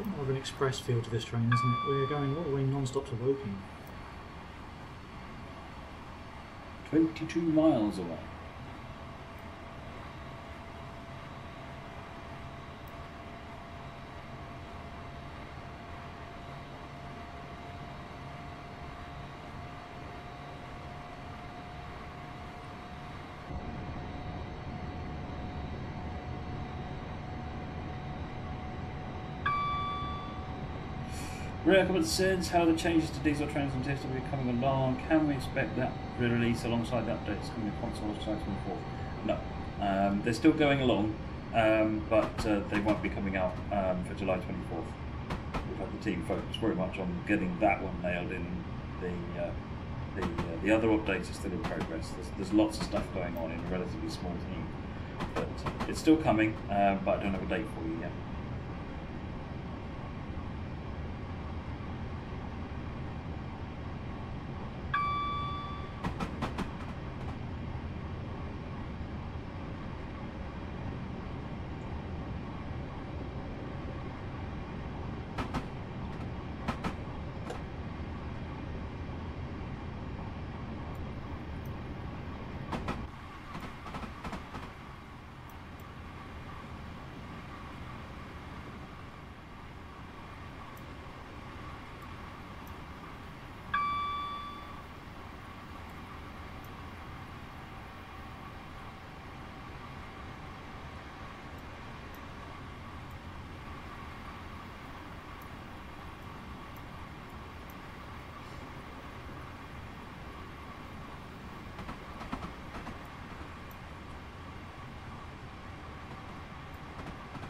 More of an express feel to this train, isn't it? We're going all the way non-stop to Woking. 22 miles away. Recommend says how the changes to diesel trains and TS will be coming along. Can we expect that release alongside the updates coming to console July 24th? No. They're still going along, but they won't be coming out for July 24th. We've had the team focus very much on getting that one nailed in. The other updates are still in progress. There's lots of stuff going on in a relatively small team, but it's still coming. But I don't have a date for you yet.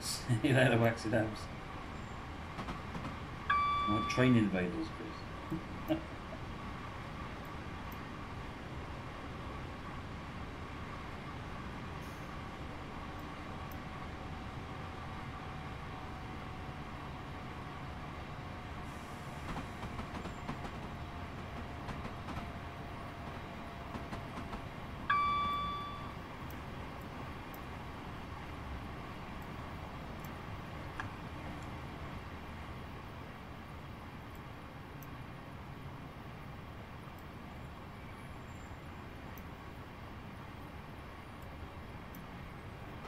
See you later, Waxy Dabs. Like train invaders, Chris.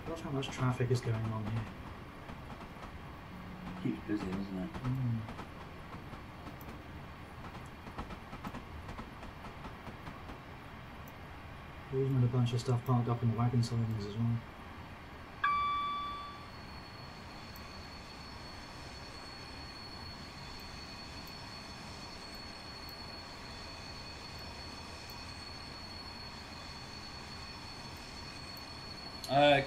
Gosh, how much traffic is going on here. Keeps busy, doesn't it? There's even a bunch of stuff parked up in the wagon sidings as well.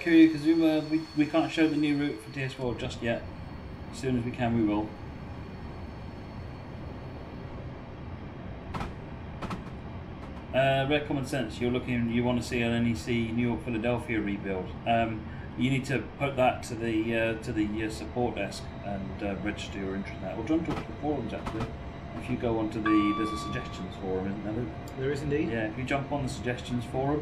Kiryu Kazuma, we can't show the new route for TS4 just yet. As soon as we can, we will. Red Common Sense, you want to see an NEC New York Philadelphia rebuild. You need to put that to the support desk and register your interest in that. Or John talked to the forums actually. If you go onto there's a suggestions forum, isn't there, Luke? There is indeed. Yeah, if you jump on the suggestions forum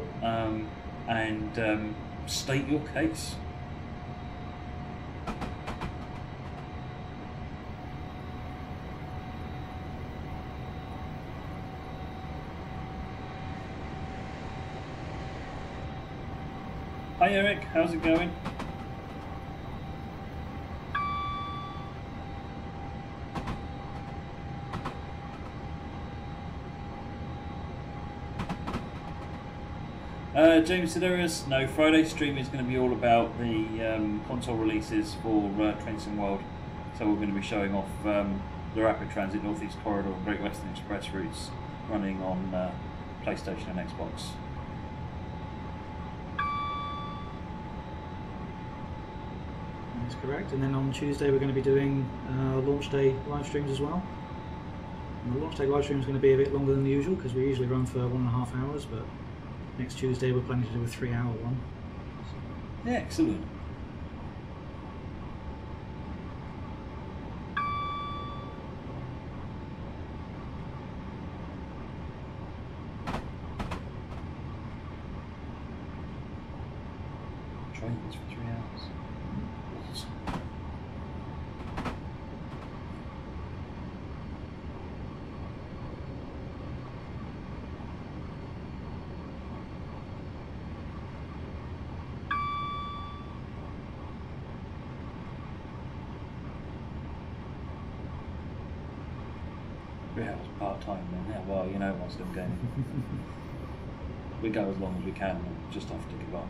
and state your case. Hi Eric, how's it going? James Siderius, no, Friday's stream is going to be all about the console releases for Trains and World. So we're going to be showing off the Rapid Transit North East Corridor and Great Western Express routes running on PlayStation and Xbox. That's correct. And then on Tuesday we're going to be doing launch day live streams as well. And the launch day live stream is going to be a bit longer than usual because we usually run for 1.5 hours, but next Tuesday we're planning to do a 3-hour one. Yeah, excellent. Trains for 3 hours. Awesome. Yeah, it was part-time then. Yeah, well, you know what's them going. We go as long as we can and just have to give up.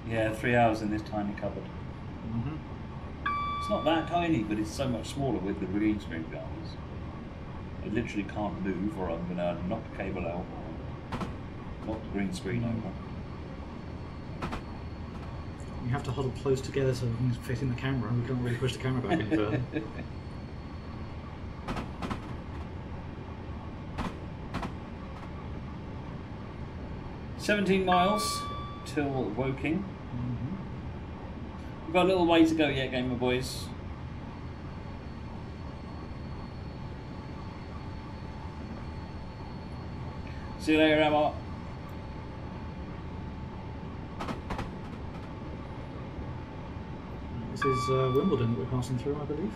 Yeah, 3 hours in this tiny cupboard. It's not that tiny, but it's so much smaller with the green screen behind us. I literally can't move, or I'm going to knock a cable out, or knock the green screen over. You have to huddle close together so everything's facing the camera, and we can't really push the camera back in further. 17 miles till Woking. We've got a little way to go yet, Gamer Boys. See you later, Emma. This is Wimbledon that we're passing through, I believe.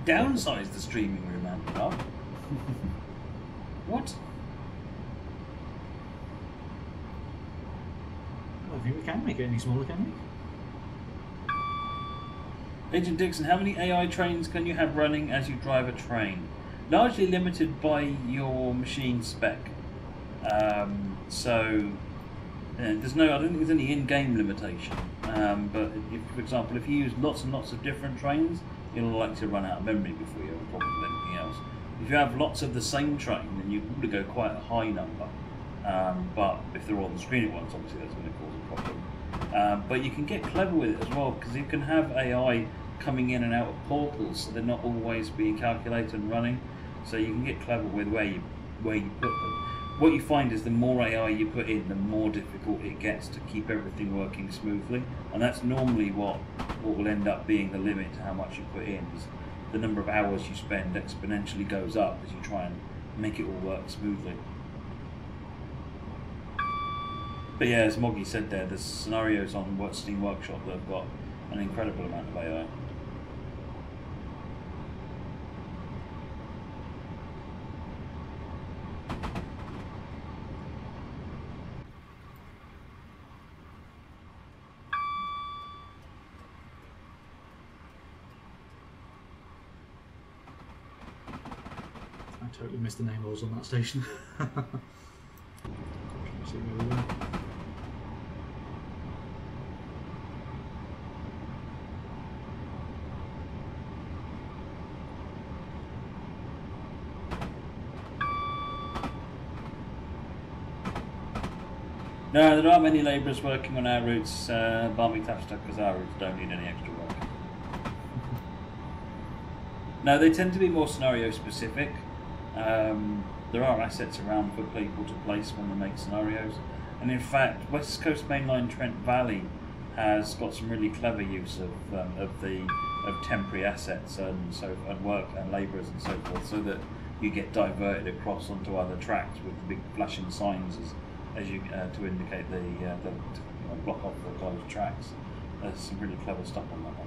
Downsize the streaming room, Amber. What? I don't think we can make it any smaller, can we? Agent Dixon, how many AI trains can you have running as you drive a train? Largely limited by your machine spec. So there's no, I don't think there's any in-game limitation. But if, for example, if you use lots and lots of different trains, you'll like to run out of memory before you have a problem with anything else. If you have lots of the same train, then you would go quite a high number. But if they're all the screening ones, obviously that's going to cause a problem. But you can get clever with it as well, because you can have AI coming in and out of portals, so they're not always being calculated and running. So you can get clever with where you put them. What you find is the more AI you put in, the more difficult it gets to keep everything working smoothly, and that's normally what will end up being the limit to how much you put in. Is the number of hours you spend exponentially goes up as you try and make it all work smoothly. But yeah, as Moggy said there, there's scenarios on Steam Workshop that have got an incredible amount of AI. I totally missed the name balls on that station. See where we were. No, there aren't many labourers working on our routes, Barmy Tapstock, because our routes don't need any extra work. No, they tend to be more scenario specific. There are assets around for people to place when they make scenarios, and in fact, West Coast Mainline Trent Valley has got some really clever use of temporary assets and work and labourers and so forth, so that you get diverted across onto other tracks with big flashing signs as you to indicate the block off the closed tracks. There's some really clever stuff on that one.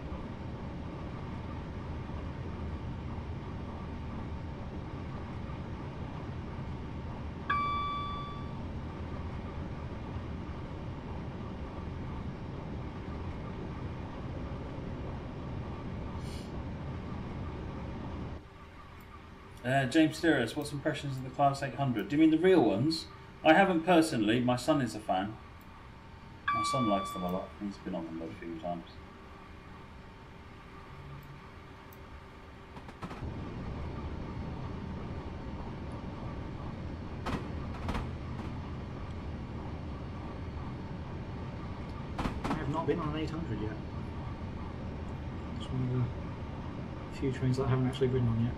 James Steros, what's impressions of the Class 800? Do you mean the real ones? I haven't personally. My son is a fan. My son likes them a lot. He's been on them a few times. I have not been on an 800 yet. It's one of the few trains that I haven't actually ridden on yet.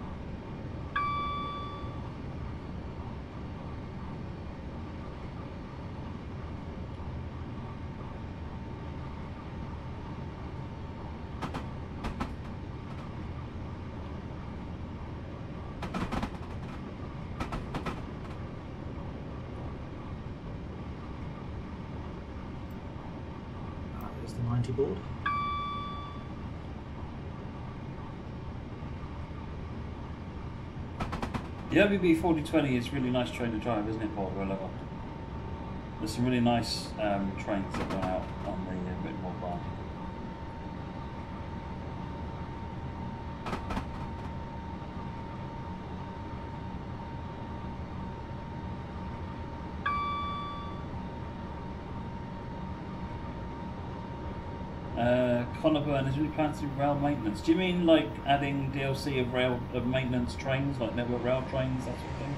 There's the 90 board. The OBB 4020 is a really nice train to drive, isn't it, Paul? Level. There's some really nice trains that run out on the Whitmore bar. Connor Byrne, is really plans to do rail maintenance. Do you mean like adding DLC of maintenance trains, like network rail trains, that sort of thing?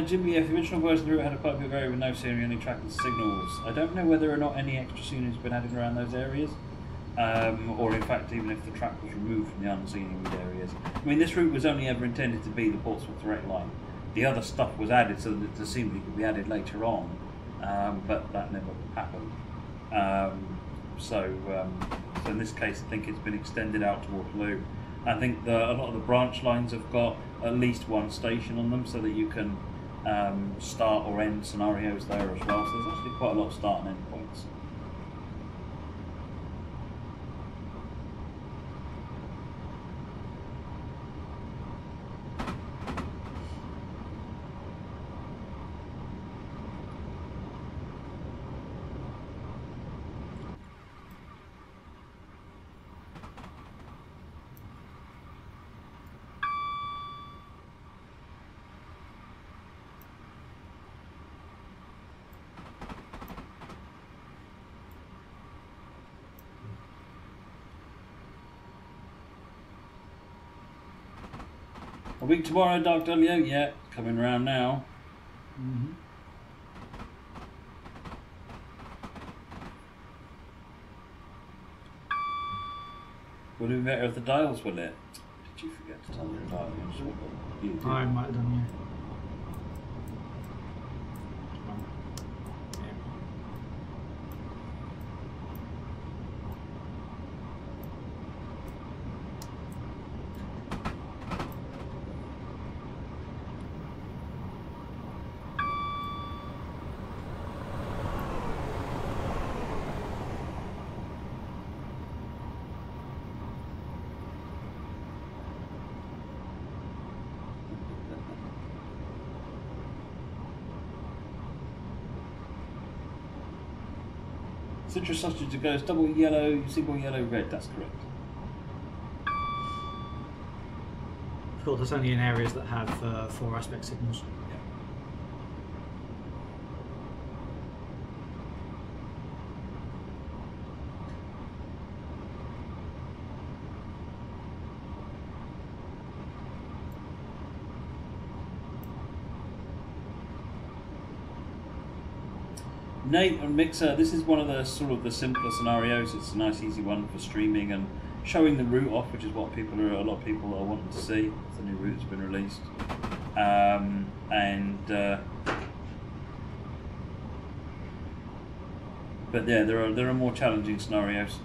Jimmy, if the original version of the route had a quite a bit area with no scenery, only track and signals. I don't know whether or not any extra scenery has been added around those areas. Or in fact even if the track was removed from the unscenic areas. I mean, this route was only ever intended to be the Portsmouth Direct Line. The other stuff was added so that the scenery could be added later on, but that never happened. So in this case I think it's been extended out to Waterloo. I think a lot of the branch lines have got at least one station on them so that you can start or end scenarios there as well. So there's actually quite a lot of start and end points. A week tomorrow, Dark W. Yeah, coming around now. Mm-hmm. Would have been better if the dials were lit. Did you forget to turn the dial? You did. I might have done, yeah. Citrus sausage goes double yellow, single yellow, red. That's correct. Of course, that's only in areas that have 4 aspect signals. Nate and Mixer, this is one of the sort of the simpler scenarios. It's a nice easy one for streaming and showing the route off, which is what a lot of people are wanting to see. The new route's been released. But yeah, there are more challenging scenarios.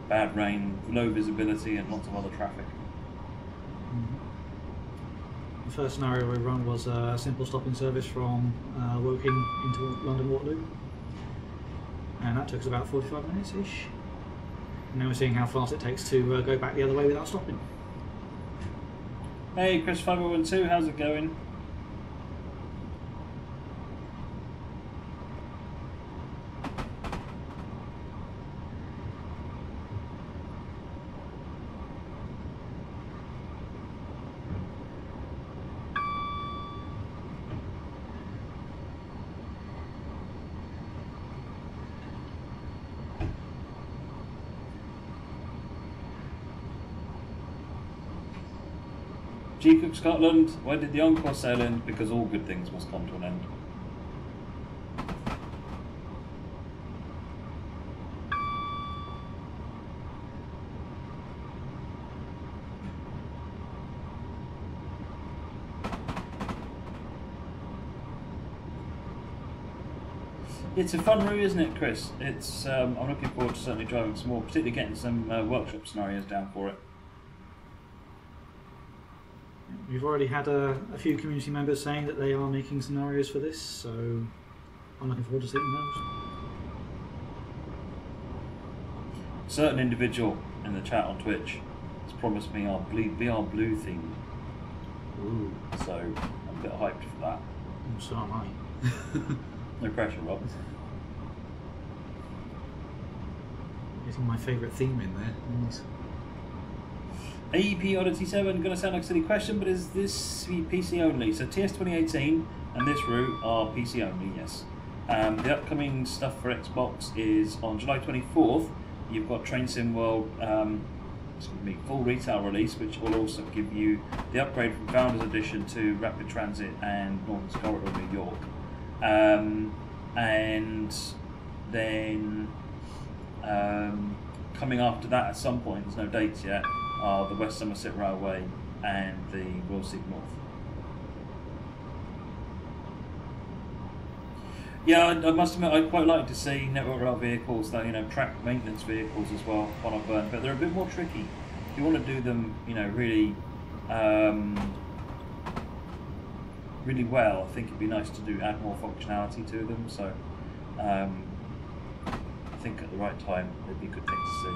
Bad rain, low visibility and lots of other traffic. The first scenario we run was a simple stopping service from Woking into London Waterloo, and that took us about 45 minutes-ish. And now we're seeing how fast it takes to go back the other way without stopping. Hey Chris 5012, how's it going? G Cook Scotland, why did the Encore sail end? Because all good things must come to an end. It's a fun route, isn't it, Chris? It's I'm looking forward to certainly driving some more, particularly getting some workshop scenarios down for it. We've already had a few community members saying that they are making scenarios for this, so I'm looking forward to seeing those. A certain individual in the chat on Twitch has promised me our blue theme. Ooh. So I'm a bit hyped for that. So am I. No pressure, Rob. Getting my favourite theme in there. Nice. AEP Oddity 7, going to sound like a silly question, but is this PC only? So TS18 and this route are PC only, yes. The upcoming stuff for Xbox is on July 24th. You've got Train Sim World full retail release, which will also give you the upgrade from Founders Edition to Rapid Transit and Northern Corridor New York. And then coming after that at some point, there's no dates yet, are the West Somerset Railway and the Willesden North. Yeah, I must admit I'd quite like to see network rail vehicles, that track maintenance vehicles as well on a burn, but they're a bit more tricky. If you want to do them, really, really well, I think it'd be nice to add more functionality to them. So, I think at the right time it'd be a good thing to see.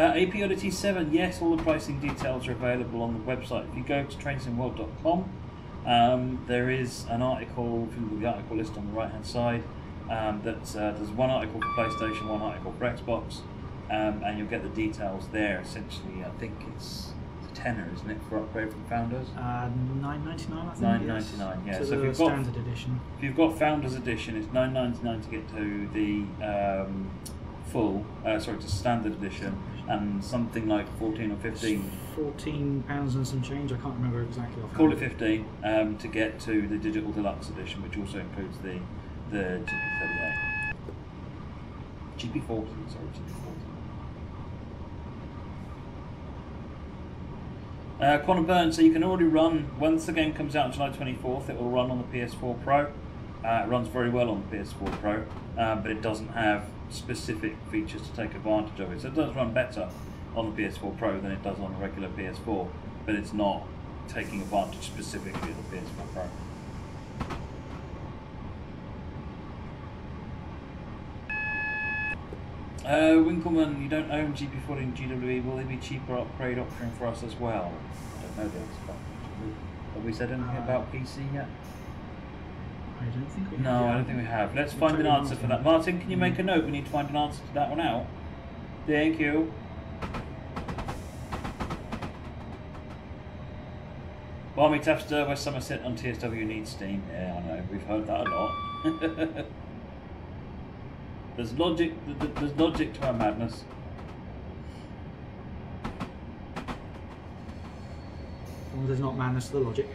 AP Oddity 7, yes, all the pricing details are available on the website. If you go to trainsimworld.com, there is an article, the article list on the right hand side, there's one article for PlayStation, one article for Xbox, and you'll get the details there. Essentially, I think it's tenner, isn't it, for upgrade from Founders? £9.99, I think. £9.99, yeah. To So the if you've got standard edition. If you've got Founders Edition, it's £9.99 to get to the to standard edition, and something like 14 or 15. £14 and some change. I can't remember exactly. Call it 15 to get to the digital deluxe edition, which also includes the GP38, GP40. Sorry, GP40. Quantum Burn, so you can already run, once the game comes out on July 24th, it will run on the PS4 Pro. It runs very well on the PS4 Pro, but it doesn't have specific features to take advantage of it. So it does run better on the PS4 Pro than it does on a regular PS4, but it's not taking advantage specifically of the PS4 Pro. Winkleman, you don't own GP40 and GWE. Will they be cheaper upgrade option for us as well? I don't know the answer to that. Have we said anything about PC yet? I don't think we have. No, I don't think we have. Let's find an answer for that. Martin, can you make a note? We need to find an answer to that one out. Thank you. Barmy Tafster, West Somerset on TSW needs Steam. Yeah, I know. We've heard that a lot. There's logic to our madness. Well, there's not madness to the logic.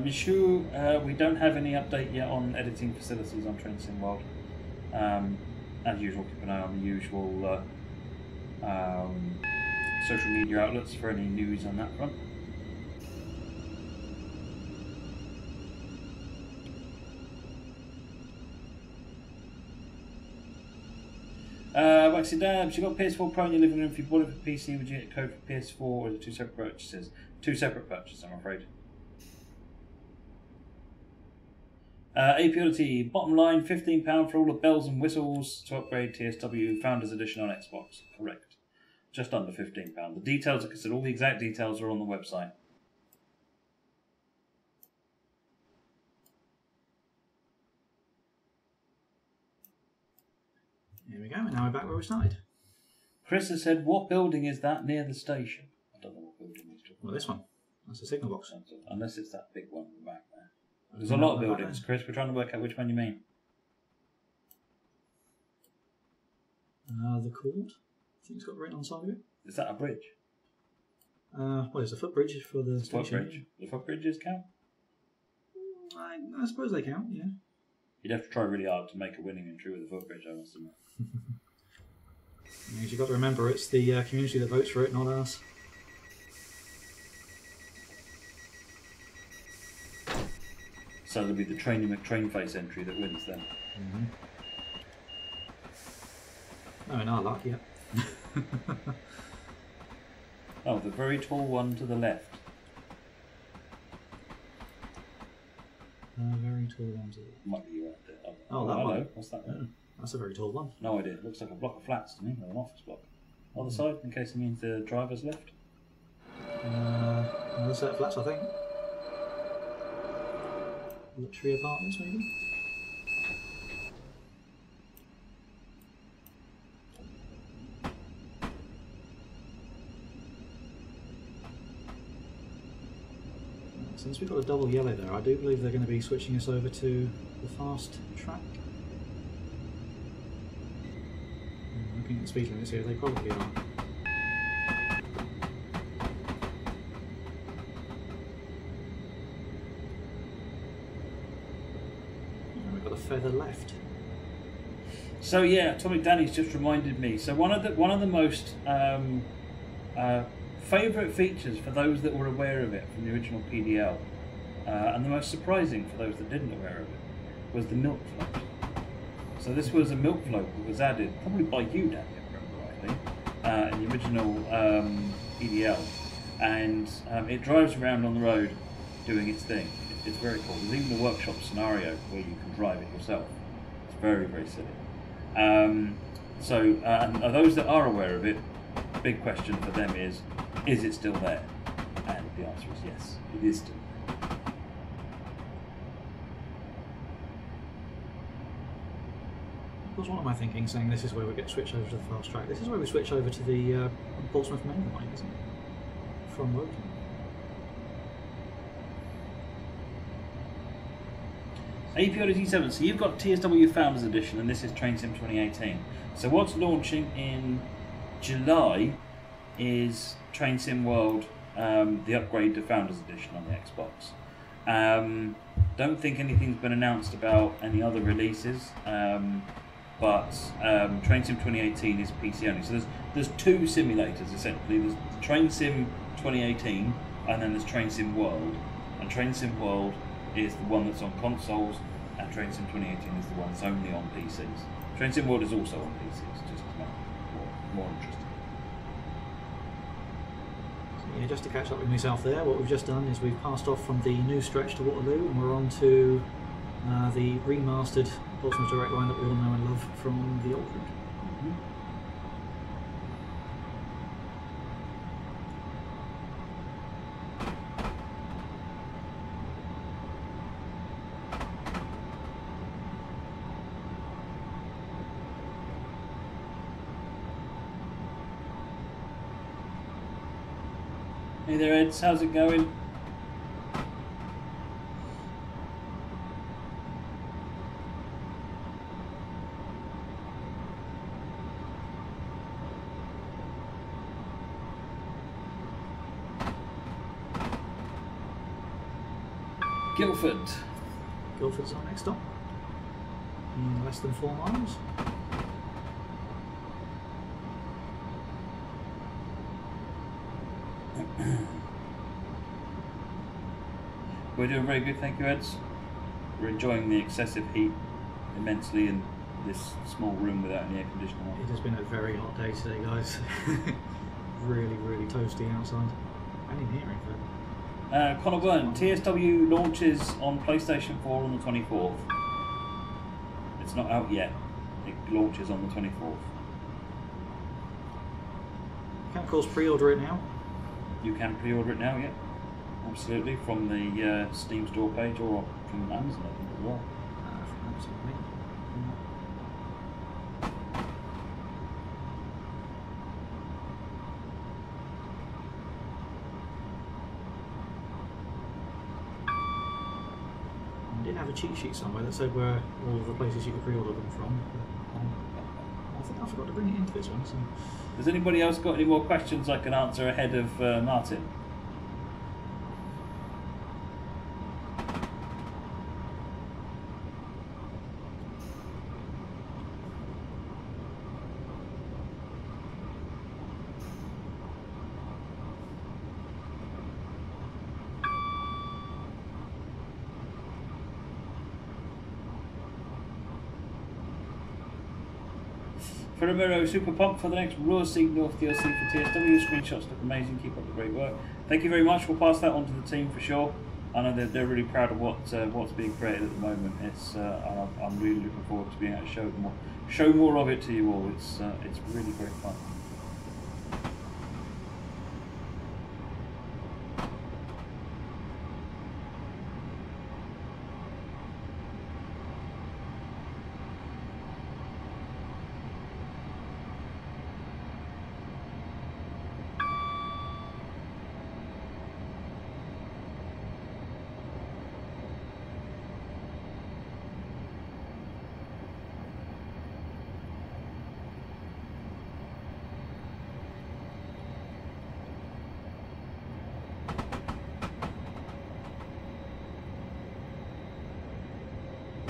Michu, we don't have any update yet on editing facilities on Train Sim World. As usual, keep an eye on the usual social media outlets for any news on that front. Waxy Dabs, you got PS4 Pro in your living room. If you bought it for PC, would you get a code for PS4 or is it two separate purchases? Two separate purchases, I'm afraid. APLT, bottom line, £15 for all the bells and whistles to upgrade TSW Founders Edition on Xbox. Correct. Just under £15. The details, like I said, all the exact details are on the website. Here we go, and now we're back where we started. Chris has said, what building is that near the station? I don't know what building he's talking about. Well, this one. That's a signal box. Unless it's that big one back there. There's a lot of buildings, Chris. We're trying to work out which one you mean. The court. I think it's got written on the side of it. Is that a bridge? Well, it's a footbridge for the station. Footbridge. The footbridges count? I suppose they count, yeah. You'd have to try really hard to make a winning entry with a footbridge, I must admit. You've got to remember, it's the community that votes for it, not us. So it'll be the Trainy McTrainface entry that wins then. Mm-hmm. No, in our luck, yeah. Oh, the very tall one to the left. Very tall one to the left. Might be right there. Oh, that hello. one. What's that then? That's a very tall one. No idea. Looks like a block of flats to me, or an office block. Other side, in case it means the driver's left. Another set of flats, I think. Luxury apartments, maybe? Since we've got a double yellow there, I do believe they're going to be switching us over to the fast track. Looking at the speed limits here, they probably are. We've got a feather left. So yeah, Atomic Danny's just reminded me. So one of the most favourite features for those that were aware of it from the original PDL, and the most surprising for those that didn't aware of it, was the milk float. So this was a milk float that was added, probably by you, Danny, if I remember rightly, in the original PDL, and it drives around on the road doing its thing. It's very cool. There's even a workshop scenario where you can drive it yourself. It's very, very silly. And those that are aware of it, big question for them is it still there? And the answer is yes, it is still there. What's one of my thinking saying this is where we get switched over to the fast track? This is where we switch over to the Portsmouth main line, isn't it? From Woking. APODT7, so you've got TSW Founders Edition and this is Train Sim 2018. So what's launching in July is Train Sim World, the upgrade to Founders Edition on the Xbox. Don't think anything's been announced about any other releases, but Train Sim 2018 is PC only. So there's two simulators essentially. There's Train Sim 2018 and then there's Train Sim World. And Train Sim World is the one that's on consoles, and Train Sim 2018 is the one that's only on PCs. Train Sim World is also on PCs, just to make it more interesting. So yeah, just to catch up with myself there, what we've just done is we've passed off from the new stretch to Waterloo, and we're on to the remastered Portsmouth Direct Line that we all know and love from the old route. Hey there, Eds, how's it going? Guildford. Guildford's our next stop. In less than 4 miles. We're doing very good, thank you, Eds. We're enjoying the excessive heat immensely in this small room without any air conditioning on. It has been a very hot day today, guys. Really, really toasty outside. And in here, in fact. Connor Byrne, TSW launches on PlayStation 4 on the 24th. It's not out yet. It launches on the 24th. You can, of course, pre-order it now. You can pre-order it now, yeah. Absolutely, from the Steam store page or from Amazon, I think, as well. From Amazon, I think. I did have a cheat sheet somewhere that said where all of the places you could pre-order them from. But, I think I forgot to bring it into this one. So. Has anybody else got any more questions I can answer ahead of Martin? Romero, super pumped for the next Raw Signal DLC for TSW. Screenshots look amazing. Keep up the great work. Thank you very much. We'll pass that on to the team for sure. I know they're really proud of what's being created at the moment. It's I'm really looking forward to being able to show more of it to you all. It's really great fun.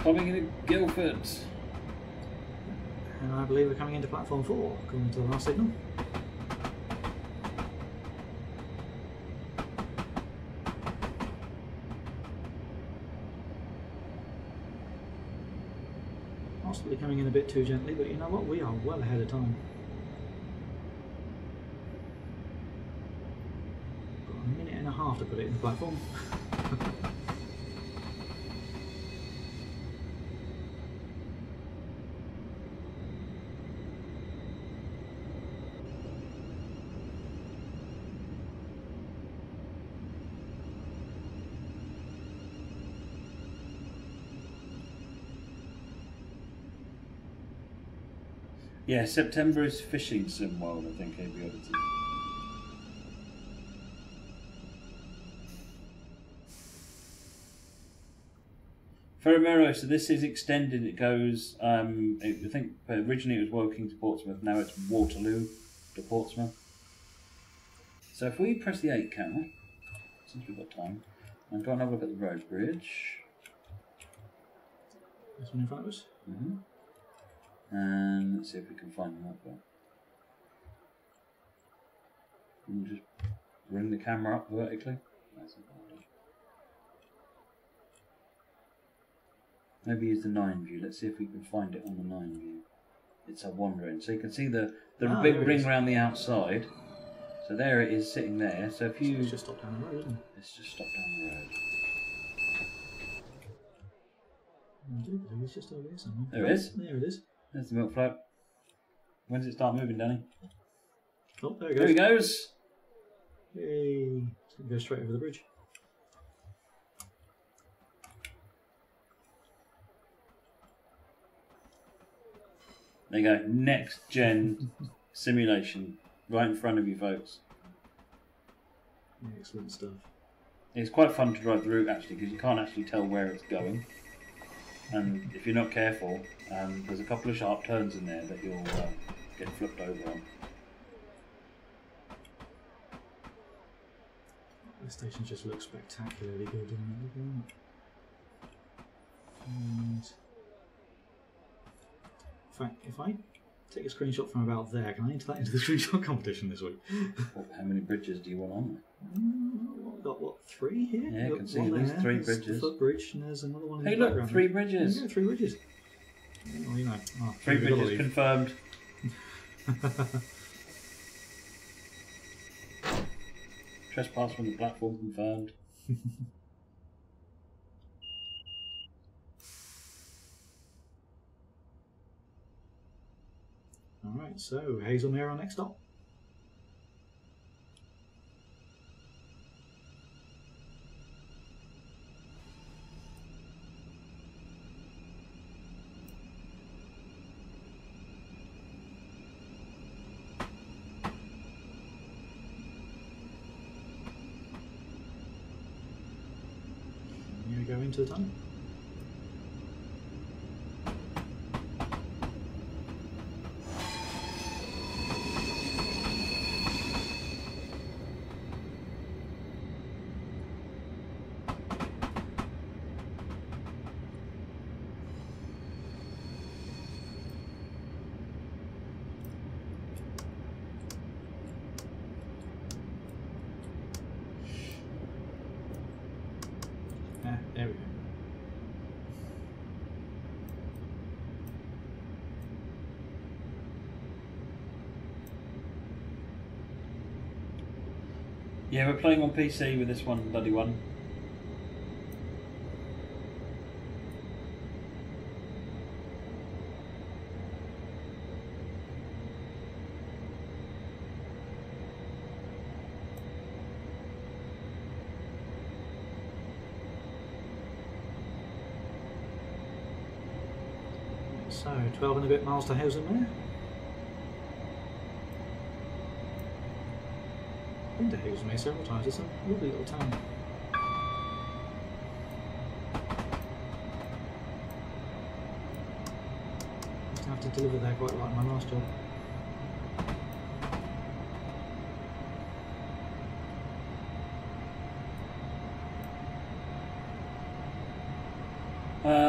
Coming into Guildford. And I believe we're coming into platform 4, according to the last signal. Possibly coming in a bit too gently, but you know what? We are well ahead of time. Got a minute and a half to put it in the platform. Yeah, September is fishing sim world, I think, ABODT. Ferromero, so this is extended. It goes, I think originally it was Woking to Portsmouth, now it's Waterloo to Portsmouth. So if we press the 8 camera, since we've got time, and go and have a look at the road bridge. This one in front of us? Mm-hmm. And let's see if we can find them up there. And just bring the camera up vertically. That's maybe use the 9 view. Let's see if we can find it on the 9 view. It's a wandering. So you can see the big ring around the outside. So there it is sitting there. So if you... It's just stopped down the road, isn't it? It's just stopped down the road. I do believe it's just over here somewhere. There it is. There it is. There's the milk float. When does it start moving, Danny? Oh, there it goes. There he goes. Yay. It's going to go straight over the bridge. There you go. Next gen simulation. Right in front of you, folks. Excellent stuff. It's quite fun to drive the route, actually, because you can't actually tell where it's going. And if you're not careful, there's a couple of sharp turns in there that you'll get flipped over on. The station just looks spectacularly good, doesn't it? And in fact, if I take a screenshot from about there, can I enter that into the screenshot competition this week? Well, how many bridges do you want on there? I've got, what, 3 here? Yeah, you can see at least 3 There's bridges. the footbridge, and there's another one in Hey, the look, background. 3 bridges. Yeah, 3 bridges. Well, you know. 3 bridges confirmed. Trespass from the platform confirmed. Alright, so Hazelmere our next stop. Here we go into the tunnel. There we go. Yeah, we're playing on PC with this one, bloody one. So, 12 and a bit miles to Hazelmere. Been to Hazelmere several times, it's a lovely little town. Used to have to deliver there quite like my last job.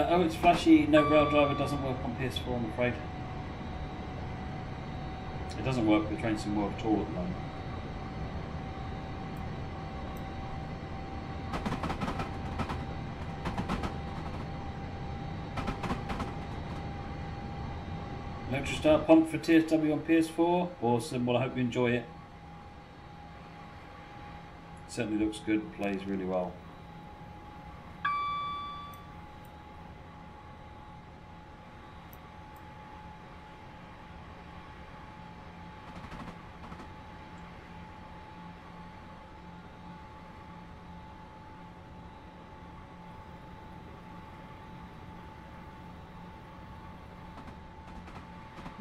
Oh, it's flashy. No rail driver doesn't work on PS4, I'm afraid. It doesn't work with Train Sim World at all at the moment. Electric start pump for TSW on PS4. Awesome. Well, I hope you enjoy it. It certainly looks good and plays really well.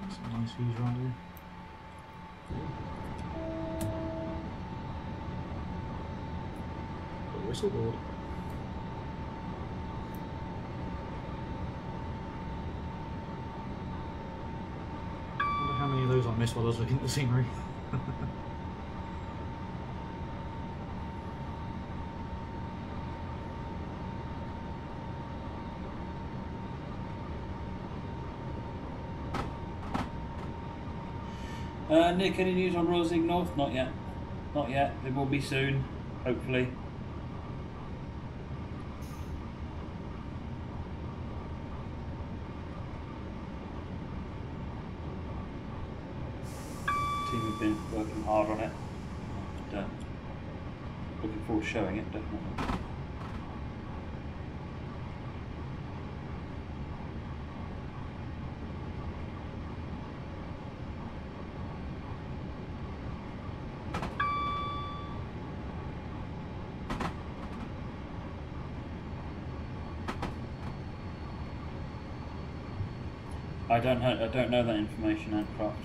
Some nice views around here. Got a whistle board. Wonder how many of those I missed while I was looking at the scenery. Nick, any news on Rosing North? Not yet. Not yet. There will be soon, hopefully. Team have been working hard on it. And, looking forward to showing it, definitely. I don't know that information, Handcraft.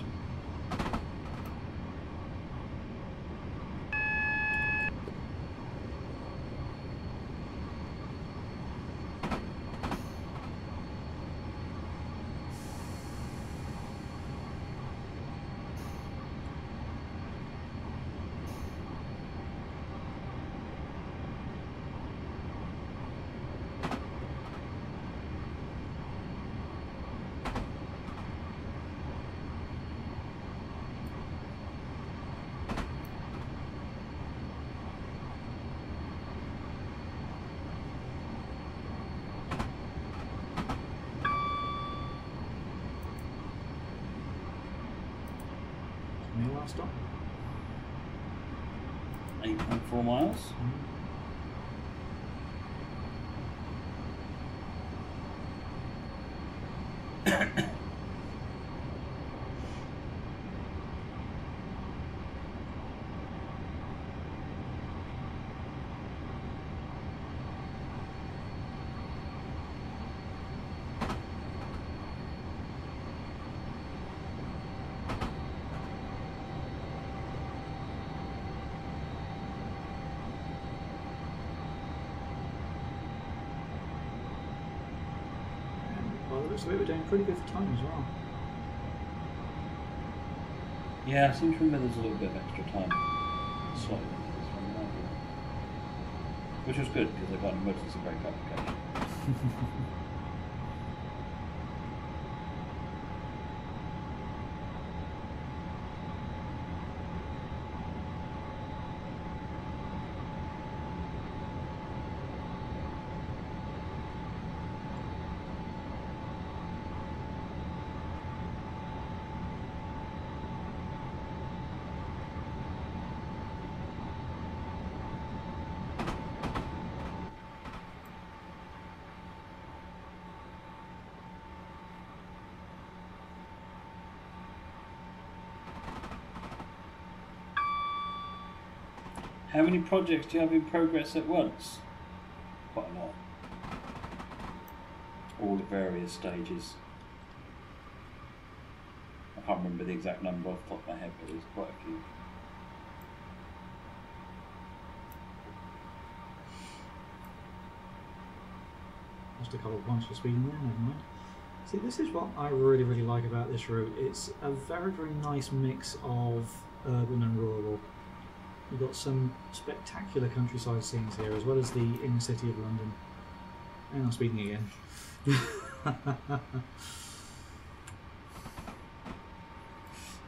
Last stop. 8.4 miles. So we were doing pretty good for time as well. Yeah, I seem to remember there's a little bit of extra time. Slightly into this one, which was good because I got an emergency brake application. How many projects do you have in progress at once? Quite a lot. All at various stages. I can't remember the exact number off the top of my head, but there's quite a few. Lost a couple of points for speeding there, never mind. See, this is what I really, really like about this route. It's a very, very nice mix of urban and rural. You've got some spectacular countryside scenes here, as well as the inner city of London. And I'm speeding again.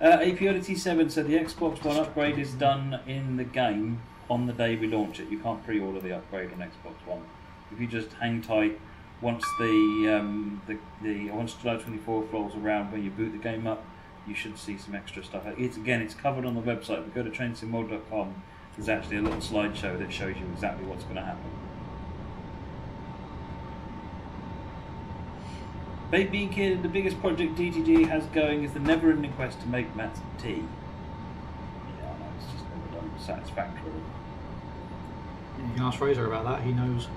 APODT7 said the Xbox One upgrade is done in the game on the day we launch it. You can't pre-order the upgrade on Xbox One. If you just hang tight, once once July 24th rolls around, when you boot the game up, you should see some extra stuff. It's covered on the website. If you go to trainsimworld.com, there's actually a little slideshow that shows you exactly what's going to happen. Babe Bean Kid, the biggest project DTG has going is the never-ending quest to make Matt's tea. Yeah, I know, it's just never done satisfactorily. You can ask Fraser about that, he knows.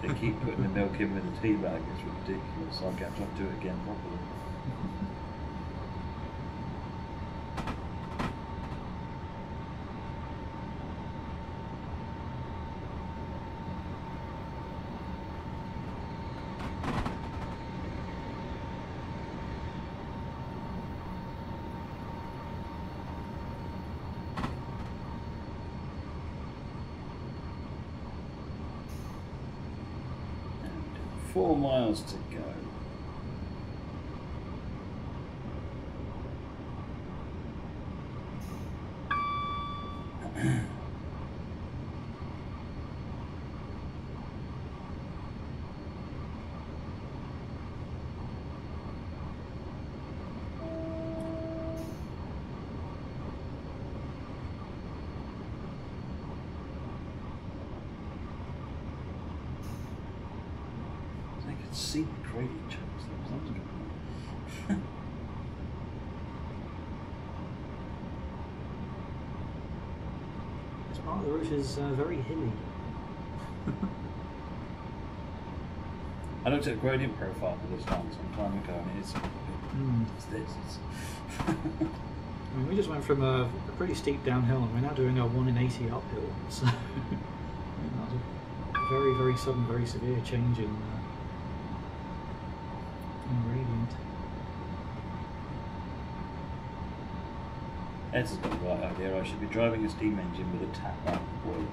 They keep putting the milk in with the tea bag, it's ridiculous. I'll get to do it again properly. 4 miles to go. See the gradient checks. This part of the route is very hilly. I looked at a gradient profile for this one some time ago, and it's this. I mean, we just went from a pretty steep downhill, and we're now doing a 1 in 80 uphill. So that was a very, very sudden, very severe change in gradient. Ed's has got the right idea. I should be driving a steam engine with a tap out the boiler.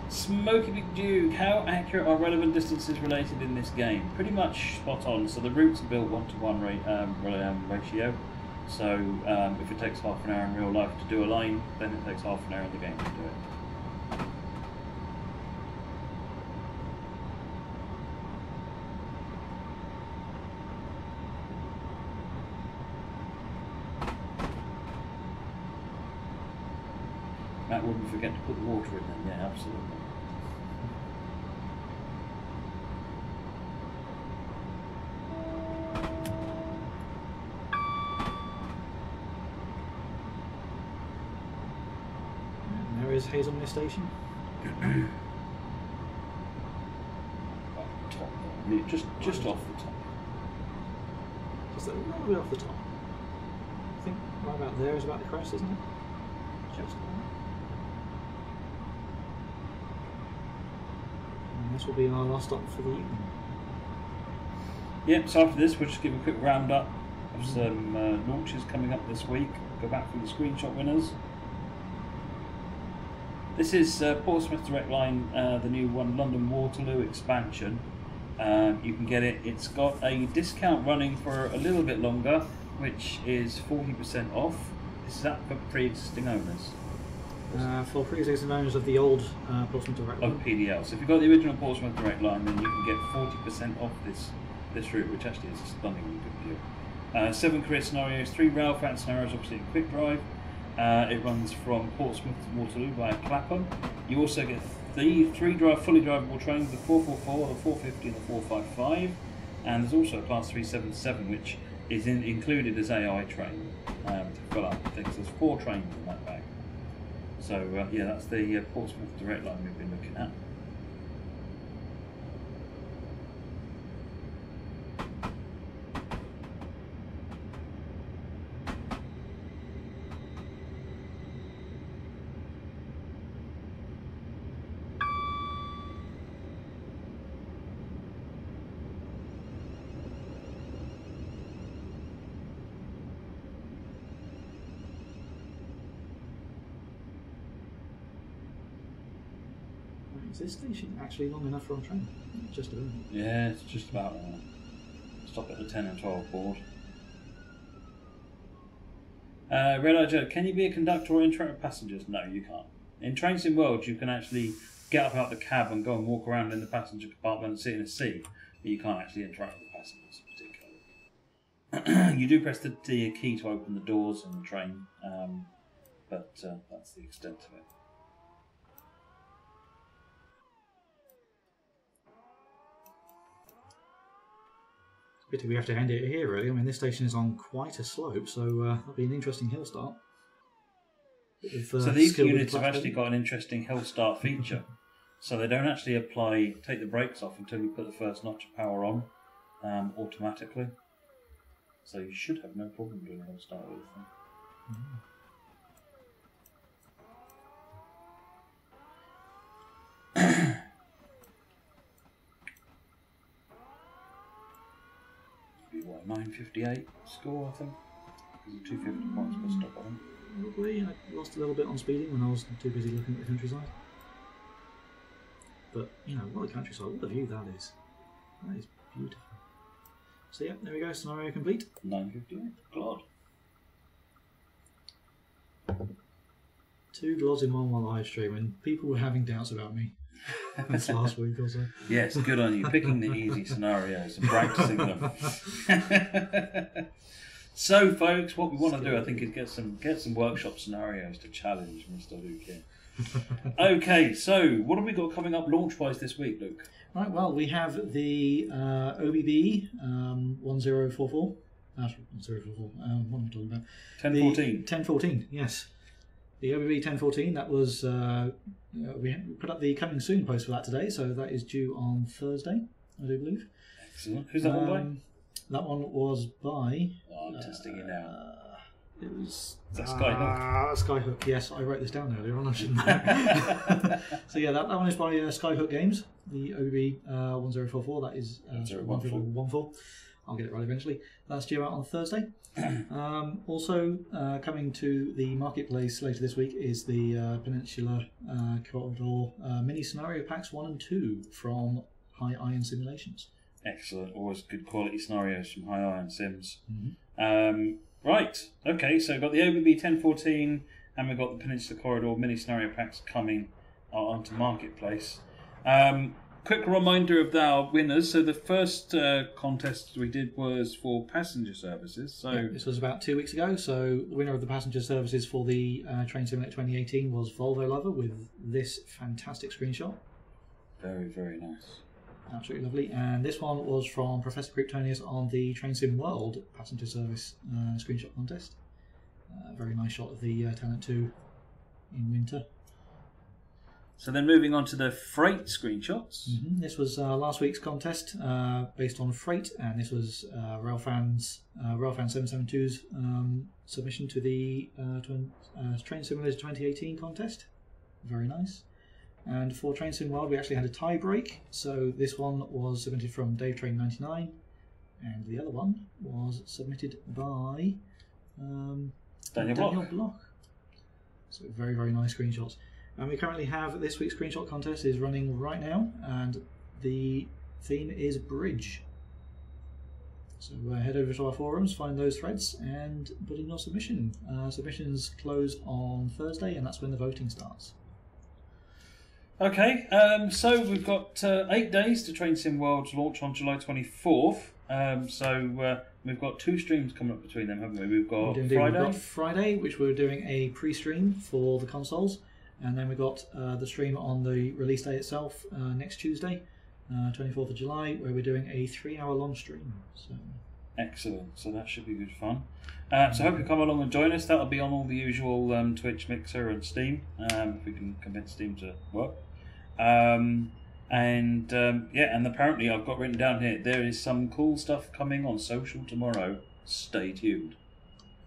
Smoky Big Duke, how accurate are relevant distances related in this game? Pretty much spot on. So the routes are built 1-to-1 ratio. So if it takes half an hour in real life to do a line, then it takes half an hour in the game to do it. Matt wouldn't forget to put the water in then, yeah, absolutely. And there is Hazelmere Station. Top there. Just off the top. Just a little bit off the top. I think right about there is about the crest, isn't it? Just this will be our last stop for the evening. Yep, so after this we'll just give a quick roundup of some launches coming up this week. Go back through the screenshot winners. This is Portsmouth Direct Line, the new one, London Waterloo expansion. You can get it. It's got a discount running for a little bit longer, which is 40% off. This is up for pre-existing owners. For pre-existing owners of the old Portsmouth Direct Line. Of PDL. So if you've got the original Portsmouth Direct Line, then you can get 40% off this route, which actually is a stunningly good deal. 7 career scenarios, 3 railfan scenarios, obviously in quick drive. It runs from Portsmouth to Waterloo via Clapham. You also get the 3 fully drivable trains, the 444, the 450 and the 455. And there's also a Class 377, which is included as AI train to fill up things. There's 4 trains in that bag. So yeah, that's the Portsmouth Direct Line we've been looking at. Is this station actually long enough for a train? Just about. Yeah, it's just about stop at the 10 and 12 board. Red Eye Joe, can you be a conductor or interact with passengers? No, you can't. In Train Sim World, you can actually get up out the cab and go and walk around in the passenger compartment and sit in a seat, but you can't actually interact with the passengers particularly. You do press the key to open the doors in the train, but that's the extent of it. Pity we have to end it here, really. I mean, this station is on quite a slope, so that'll be an interesting hill start. So these units have actually got an interesting hill start feature. So they don't actually take the brakes off until you put the first notch of power on automatically. So you should have no problem doing a hill start with them. Be what, 958 score, I think? Because of 250 points per stop, I think. Probably. I lost a little bit on speeding when I was too busy looking at the countryside. But, you know, what a countryside, what a view that is. That is beautiful. So yeah, there we go, scenario complete. 9:58. God. 2 glods in one live stream, and people were having doubts about me this last week or so. Yes, good on you. Picking the easy scenarios and practising them. So, folks, what we want to do, I think, is get some workshop scenarios to challenge Mr. Luke here. Okay, so what have we got coming up launch-wise this week, Luke? Right, well, we have the OBB 1044. 1044. What am I talking about? 1014. 1014, yes. The OBB 1014, that was, we put up the coming soon post for that today, so that is due on Thursday, I do believe. Excellent. Who's that one by? That one was by... Oh, I'm testing it now. It was... Is that Skyhook? Skyhook, yes. I wrote this down earlier on, I shouldn't have. So yeah, that one is by Skyhook Games, the OBB 1044, that is 1014. I'll get it right eventually. That's due out on Thursday. Also coming to the marketplace later this week is the Peninsula Corridor mini scenario packs 1 and 2 from High Iron Simulations. Excellent. Always good quality scenarios from High Iron Sims. Mm-hmm. Right. Okay, so we've got the OBB 1014 and we've got the Peninsula Corridor mini scenario packs coming onto marketplace. Quick reminder of our winners. So the first contest we did was for passenger services. So yeah, this was about 2 weeks ago. So the winner of the passenger services for the Train Simulator 2018 was Volvo Lover with this fantastic screenshot. Very, very nice. Absolutely lovely. And this one was from Professor Kryptonius on the Train Sim World passenger service screenshot contest. Very nice shot of the Talent 2 in winter. So then moving on to the freight screenshots. Mm-hmm. This was last week's contest based on freight, and this was Railfan's 772's submission to the Train Simulator 2018 contest. Very nice. And for Train Sim World, we actually had a tie break. So this one was submitted from DaveTrain99, and the other one was submitted by Daniel Block. So very, very nice screenshots. And we currently have this week's screenshot contest is running right now, and the theme is bridge. So head over to our forums, find those threads, and put in your submission. Submissions close on Thursday, and that's when the voting starts. Okay, so we've got 8 days to Train Sim World's launch on July 24th. So we've got 2 streams coming up between them, haven't we? We've got Friday. We've got Friday, which we're doing a pre-stream for the consoles. And then we've got the stream on the release day itself next Tuesday, 24th of July, where we're doing a 3-hour long stream. So. Excellent. So that should be good fun. So I hope you come along and join us. That'll be on all the usual Twitch, Mixer and Steam, if we can convince Steam to work. And apparently I've got written down here, there is some cool stuff coming on social tomorrow. Stay tuned.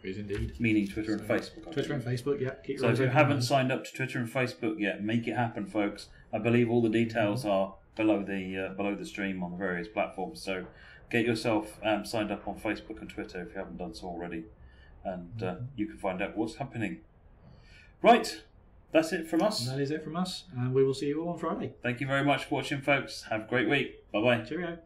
Is indeed. Meaning Twitter and Facebook. Twitter and Facebook, yeah. So if you haven't signed up to Twitter and Facebook yet, make it happen, folks. I believe all the details are below the stream on the various platforms. So get yourself signed up on Facebook and Twitter if you haven't done so already, and you can find out what's happening. Right, that's it from us. That is it from us, and we will see you all on Friday. Thank you very much for watching, folks. Have a great week. Bye bye. Cheerio.